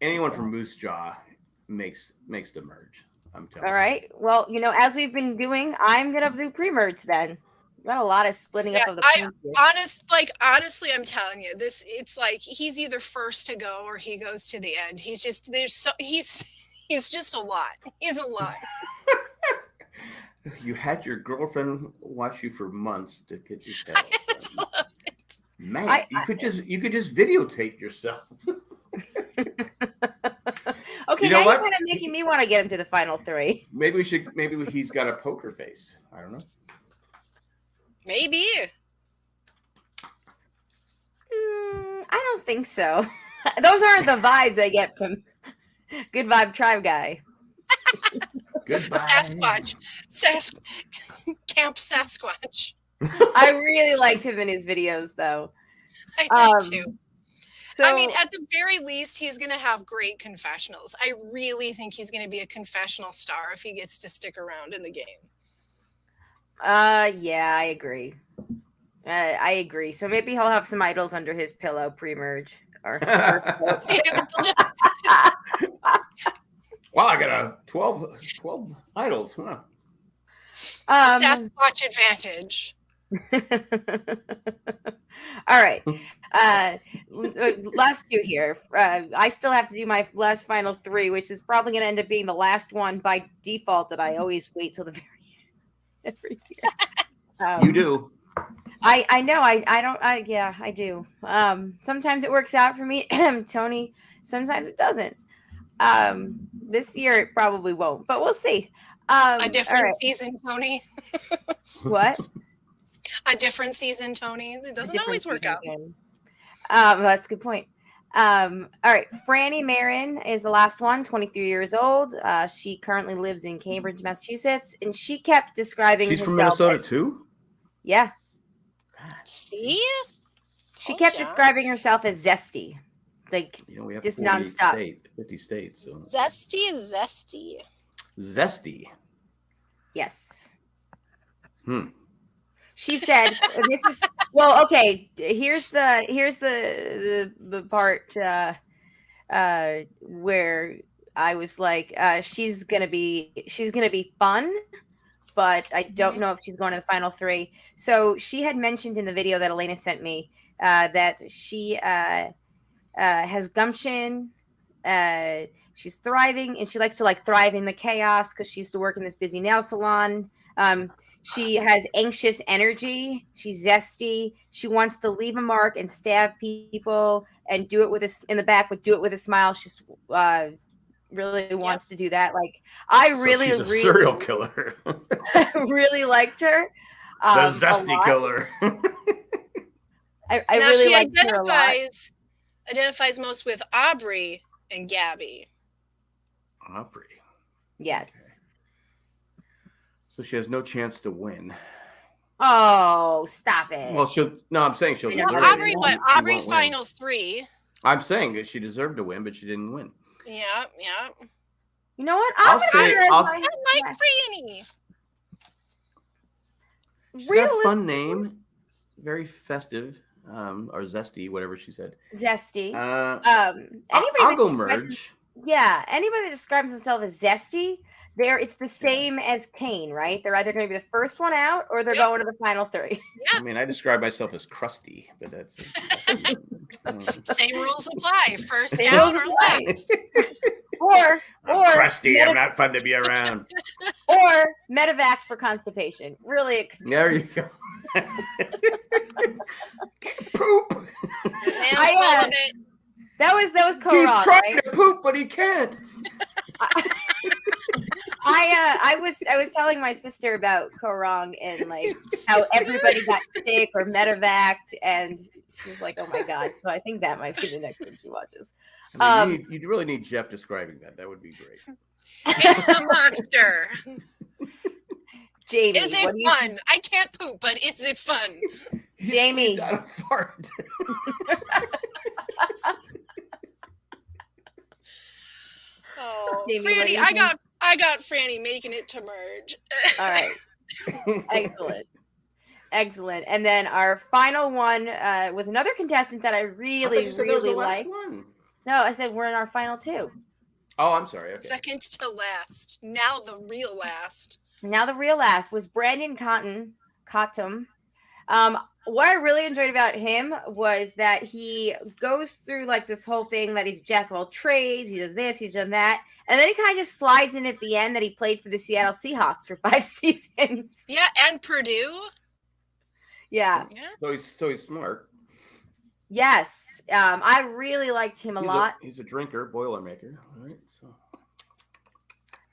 anyone from Moose Jaw makes the merge. I'm telling you. All right. Well, you know, as we've been doing, I'm gonna do pre-merge then. Got a lot of splitting up of the honestly, I'm telling you, it's like he's either first to go or he goes to the end. He's just he's just a lot. He's a lot. You had your girlfriend watch you for months to get your tell. Man, you could just videotape yourself. Okay, now you're kind of making me want to get him to the final three. Maybe he's got a poker face. I don't know. Maybe. I don't think so. Those aren't the vibes I get from Good Vibe Tribe guy. Goodbye. Sasquatch. Camp Sasquatch. I really liked him in his videos, though. I did too. So, I mean, at the very least, he's going to have great confessionals. I really think he's going to be a confessional star if he gets to stick around in the game. Yeah, I agree. I agree. So maybe he'll have some idols under his pillow pre-merge. Or wow, I got a 12 idols. Huh? Sasquatch advantage. All right. Last two here. I still have to do my last final three, which is probably going to end up being the last one by default that I always wait till the very end every year. You do. I know. I do. Sometimes it works out for me, Tony. Sometimes it doesn't. This year it probably won't, but we'll see. A different season, Tony. What? A different season, Tony. It doesn't always work out. That's a good point. All right. Franny Marin is the last one, 23 years old. She currently lives in Cambridge, Massachusetts, and she kept describing herself. She's from Minnesota too? Yeah. See? She kept describing herself as zesty. Like, we have just nonstop. 50 states. So. Zesty. Yes. She said, "This is well. Okay, here's the part where I was like, she's gonna be fun, but I don't know if she's going to the final three." So she had mentioned in the video that Elena sent me that she has gumption. She's thriving, and she likes to thrive in the chaos because she used to work in this busy nail salon. She has anxious energy. She's zesty. She wants to leave a mark and stab people and do it with a smile. She's really wants to do that. She's a serial killer. Really liked her. The zesty killer. I really liked her a lot. identifies most with Aubrey and Gabby. Aubrey. Yes. Okay. So she has no chance to win. Oh, stop it. Well, I'm saying she'll deserve it. Aubrey, what? Aubrey final 3. I'm saying that she deserved to win, but she didn't win. Yeah. You know what? I like Franny. She's got a fun name. Very festive. Or zesty, whatever she said. Zesty. I'll go merge. Anybody that describes themselves as zesty, it's the same as Kane, right? They're either going to be the first one out or they're going to the final 3. Yeah. I mean, I describe myself as crusty, but that's same rules apply. First out or last. or crusty. I'm not fun to be around. Or medevac for constipation. Really. There you go. Poop. That was Korong. He's trying to poop, but he can't. I was telling my sister about Korong and like how everybody got sick or medevaced, and she was like, "Oh my god!" So I think that might be the next one she watches. I mean, you really need Jeff describing that. That would be great. It's the monster. Jamie, is it fun? I can't poop, but is it fun? Jamie, he's got a fart. Oh, Jamie, Franny, I got Franny making it to merge. All right, excellent. And then our final one was another contestant that I really liked. No, I said we're in our final 2. Oh, I'm sorry. Okay. Second to last. Now the real last. Was Brandon Cottom. What I really enjoyed about him was that he goes through like this whole thing that he's jack of all trades. He does this, he's done that. And then he kind of just slides in at the end that he played for the Seattle Seahawks for 5 seasons. Yeah, and Purdue. Yeah. So he's smart. Yes. I really liked him a lot. He's a drinker, Boilermaker. All right. So.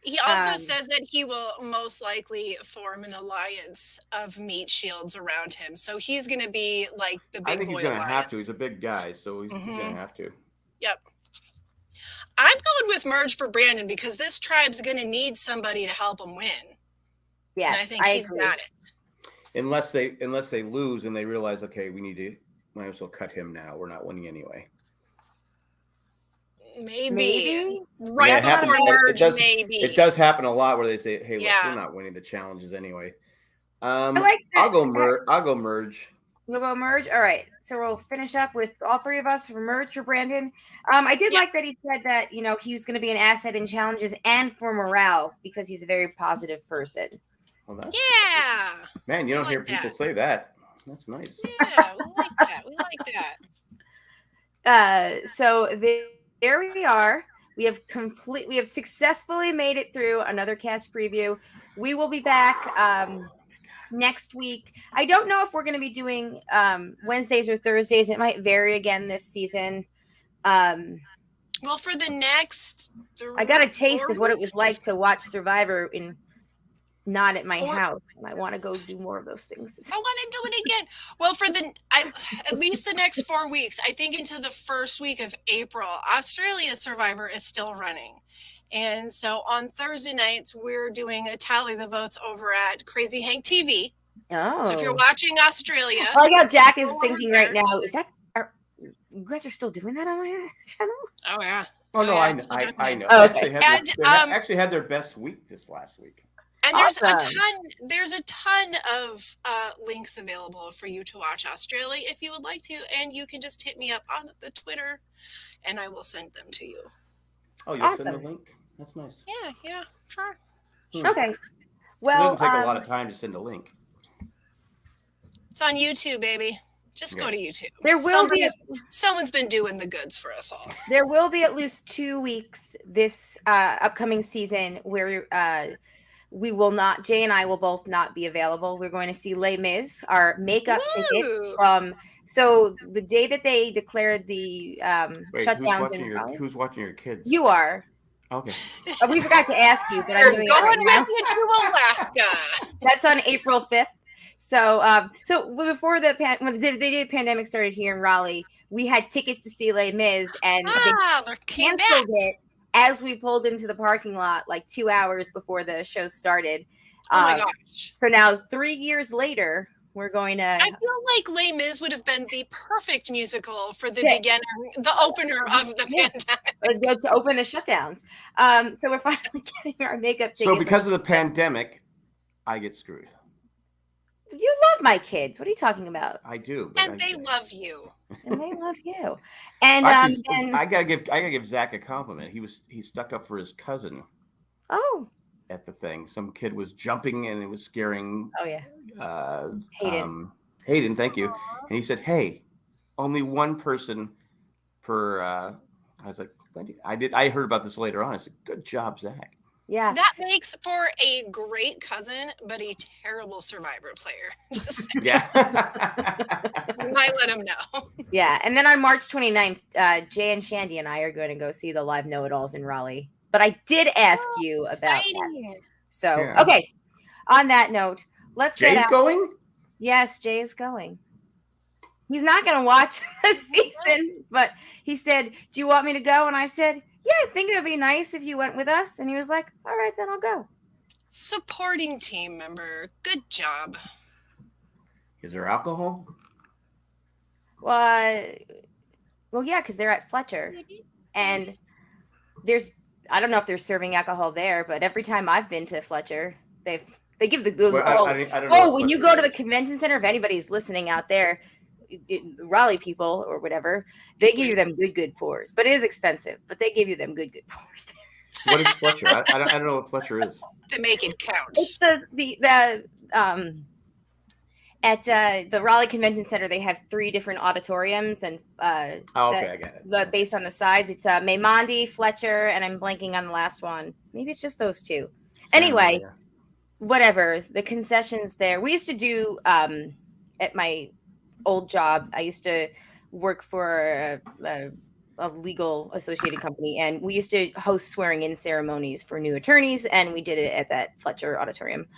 He also says that he will most likely form an alliance of meat shields around him. So he's going to be like the big boy. I think he's going to have to. He's a big guy, so he's going to have to. Yep. I'm going with merge for Brandon because this tribe's going to need somebody to help him win. Yes, and I think he's got it. Unless they lose and they realize, okay, might as well cut him now. We're not winning anyway. Maybe. Right before merge, maybe. It does happen a lot where they say, hey, look, we're not winning the challenges anyway. I'll go merge. You'll go merge? All right. So we'll finish up with all 3 of us for merge for Brandon. I did like that he said that, he was going to be an asset in challenges and for morale because he's a very positive person. Well, yeah. Man, you don't hear people say that. That's nice. Yeah, we like that. So there we are. We have successfully made it through another cast preview. We will be back next week. I don't know if we're going to be doing Wednesdays or Thursdays. It might vary again this season. Well, for the next, I got a taste of what it was like to watch Survivor not at my house, and I want to go do more of those things. I want to do it again. Well, for at least the next 4 weeks, I think into the first week of April, Australia Survivor is still running. And so on Thursday nights, we're doing a tally the votes over at Crazy Hank TV. Oh. So if you're watching Australia. I like how Jack is thinking right now, you guys are still doing that on my channel? Oh, yeah. Oh, no, I know. Oh, okay. They actually had their best week this last week. And there's a ton of links available for you to watch Australia if you would like to, and you can just hit me up on the Twitter, and I will send them to you. Oh, you'll send the link? That's nice. Yeah, sure. Okay. Well, it doesn't take a lot of time to send a link. It's on YouTube, baby. Just go to YouTube. Someone's been doing the goods for us all. There will be at least 2 weeks this upcoming season where Jay and I will both not be available. We're going to see Les Mis, our makeup tickets from. So the day that they declared the shutdowns who's watching your kids? You are. Okay. We forgot to ask you, but I'm doing it right now. With you to Alaska. That's on April 5th. So, before when the pandemic started here in Raleigh, we had tickets to see Les Mis, and they canceled it as we pulled into the parking lot like 2 hours before the show started. Oh my gosh. So now 3 years later, we're going to... I feel like Les Mis would have been the perfect musical for the beginner, the opener of the pandemic. To open the shutdowns. So we're finally getting our makeup tickets. So because of the pandemic, I get screwed. You love my kids. What are you talking about? I do. And they love you. And they love you. And actually, I gotta give Zach a compliment. He stuck up for his cousin. Oh. At the thing, some kid was jumping and it was scaring. Oh yeah. Hayden, thank you. And he said, "Hey, only one person per." I was like, I heard about this later on. I said, "Good job, Zach." Yeah. That makes for a great cousin, but a terrible Survivor player. Yeah. Might let him know. Yeah. And then on March 29th, Jay and Shandy and I are going to go see the live Know-It-Alls in Raleigh. But I did ask you about that. So, okay. On that note, let's get Jay's going? Yes, Jay is going. He's not going to watch the season, but he said, "Do you want me to go?" And I said, "Yeah, I think it would be nice if you went with us." And he was like, "All right, then I'll go." Supporting team member. Good job. Is there alcohol? Well, yeah, because they're at Fletcher. And I don't know if they're serving alcohol there, but every time I've been to Fletcher, they give the I don't know when you go to the convention center, if anybody's listening out there, Raleigh people or whatever, they give you them good pours, but it is expensive, but they give you them good pours there. What is Fletcher? I don't know what Fletcher is. To make it count. It's at the Raleigh Convention Center, they have 3 different auditoriums, and I get it. Based on the size, it's Maimondi, Fletcher, and I'm blanking on the last one. Maybe it's just those 2. Anyway, whatever. The concessions there. We used to do at my old job. I used to work for a legal associated company, and we used to host swearing-in ceremonies for new attorneys, and we did it at that Fletcher auditorium.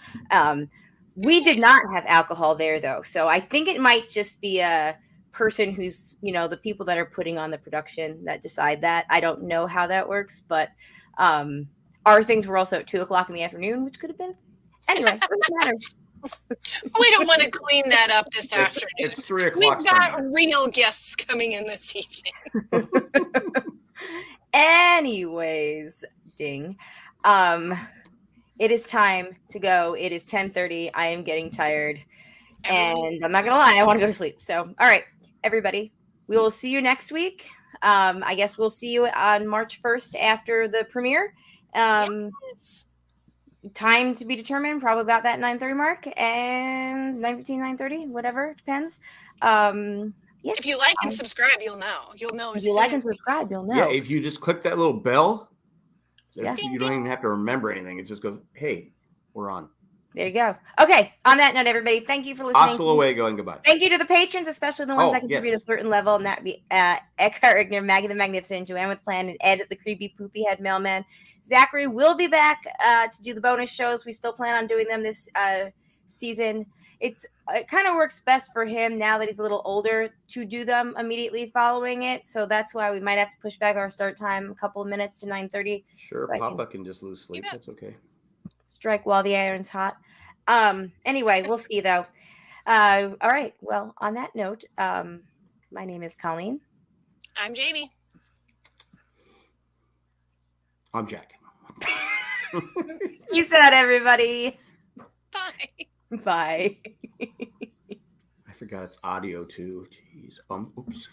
We did not have alcohol there, though, so I think it might just be a person who's, the people that are putting on the production that decide that. I don't know how that works, but our things were also at 2:00 in the afternoon, which could have been. Anyway, it doesn't matter. We don't want to clean that up this afternoon. It's 3:00. We've got real guests coming in this evening. Anyways, ding. It is time to go. It is 10:30. I am getting tired. And I'm not going to lie, I want to go to sleep. So, all right, everybody, we will see you next week. I guess we'll see you on March 1st after the premiere. Yes. Time to be determined, probably about that 9:30 mark, and 9:15, 9:30, whatever, depends. Yeah. If you like and subscribe, you'll know. You'll know. If you like and subscribe, you'll know. Yeah, if you just click that little bell, yeah. You don't even have to remember anything. It just goes, "Hey, we're on." There you go. Okay. On that note, everybody, thank you for listening. Hasta luego and goodbye. Thank you to the patrons, especially the ones that contribute a certain level, and that be Eckhart Rigner, Maggie the Magnificent, Joanne with Plan, and Ed the Creepy Poopy Head Mailman. Zachary will be back to do the bonus shows. We still plan on doing them this season. It kind of works best for him now that he's a little older to do them immediately following it. So that's why we might have to push back our start time a couple of minutes to 9:30. Sure, Papa can just lose sleep. That's okay. Strike while the iron's hot. Anyway, we'll see though. All right. Well, on that note, my name is Colleen. I'm Jamie. I'm Jack. Peace out, everybody. Bye. Bye. I forgot it's audio too. Jeez. Oops.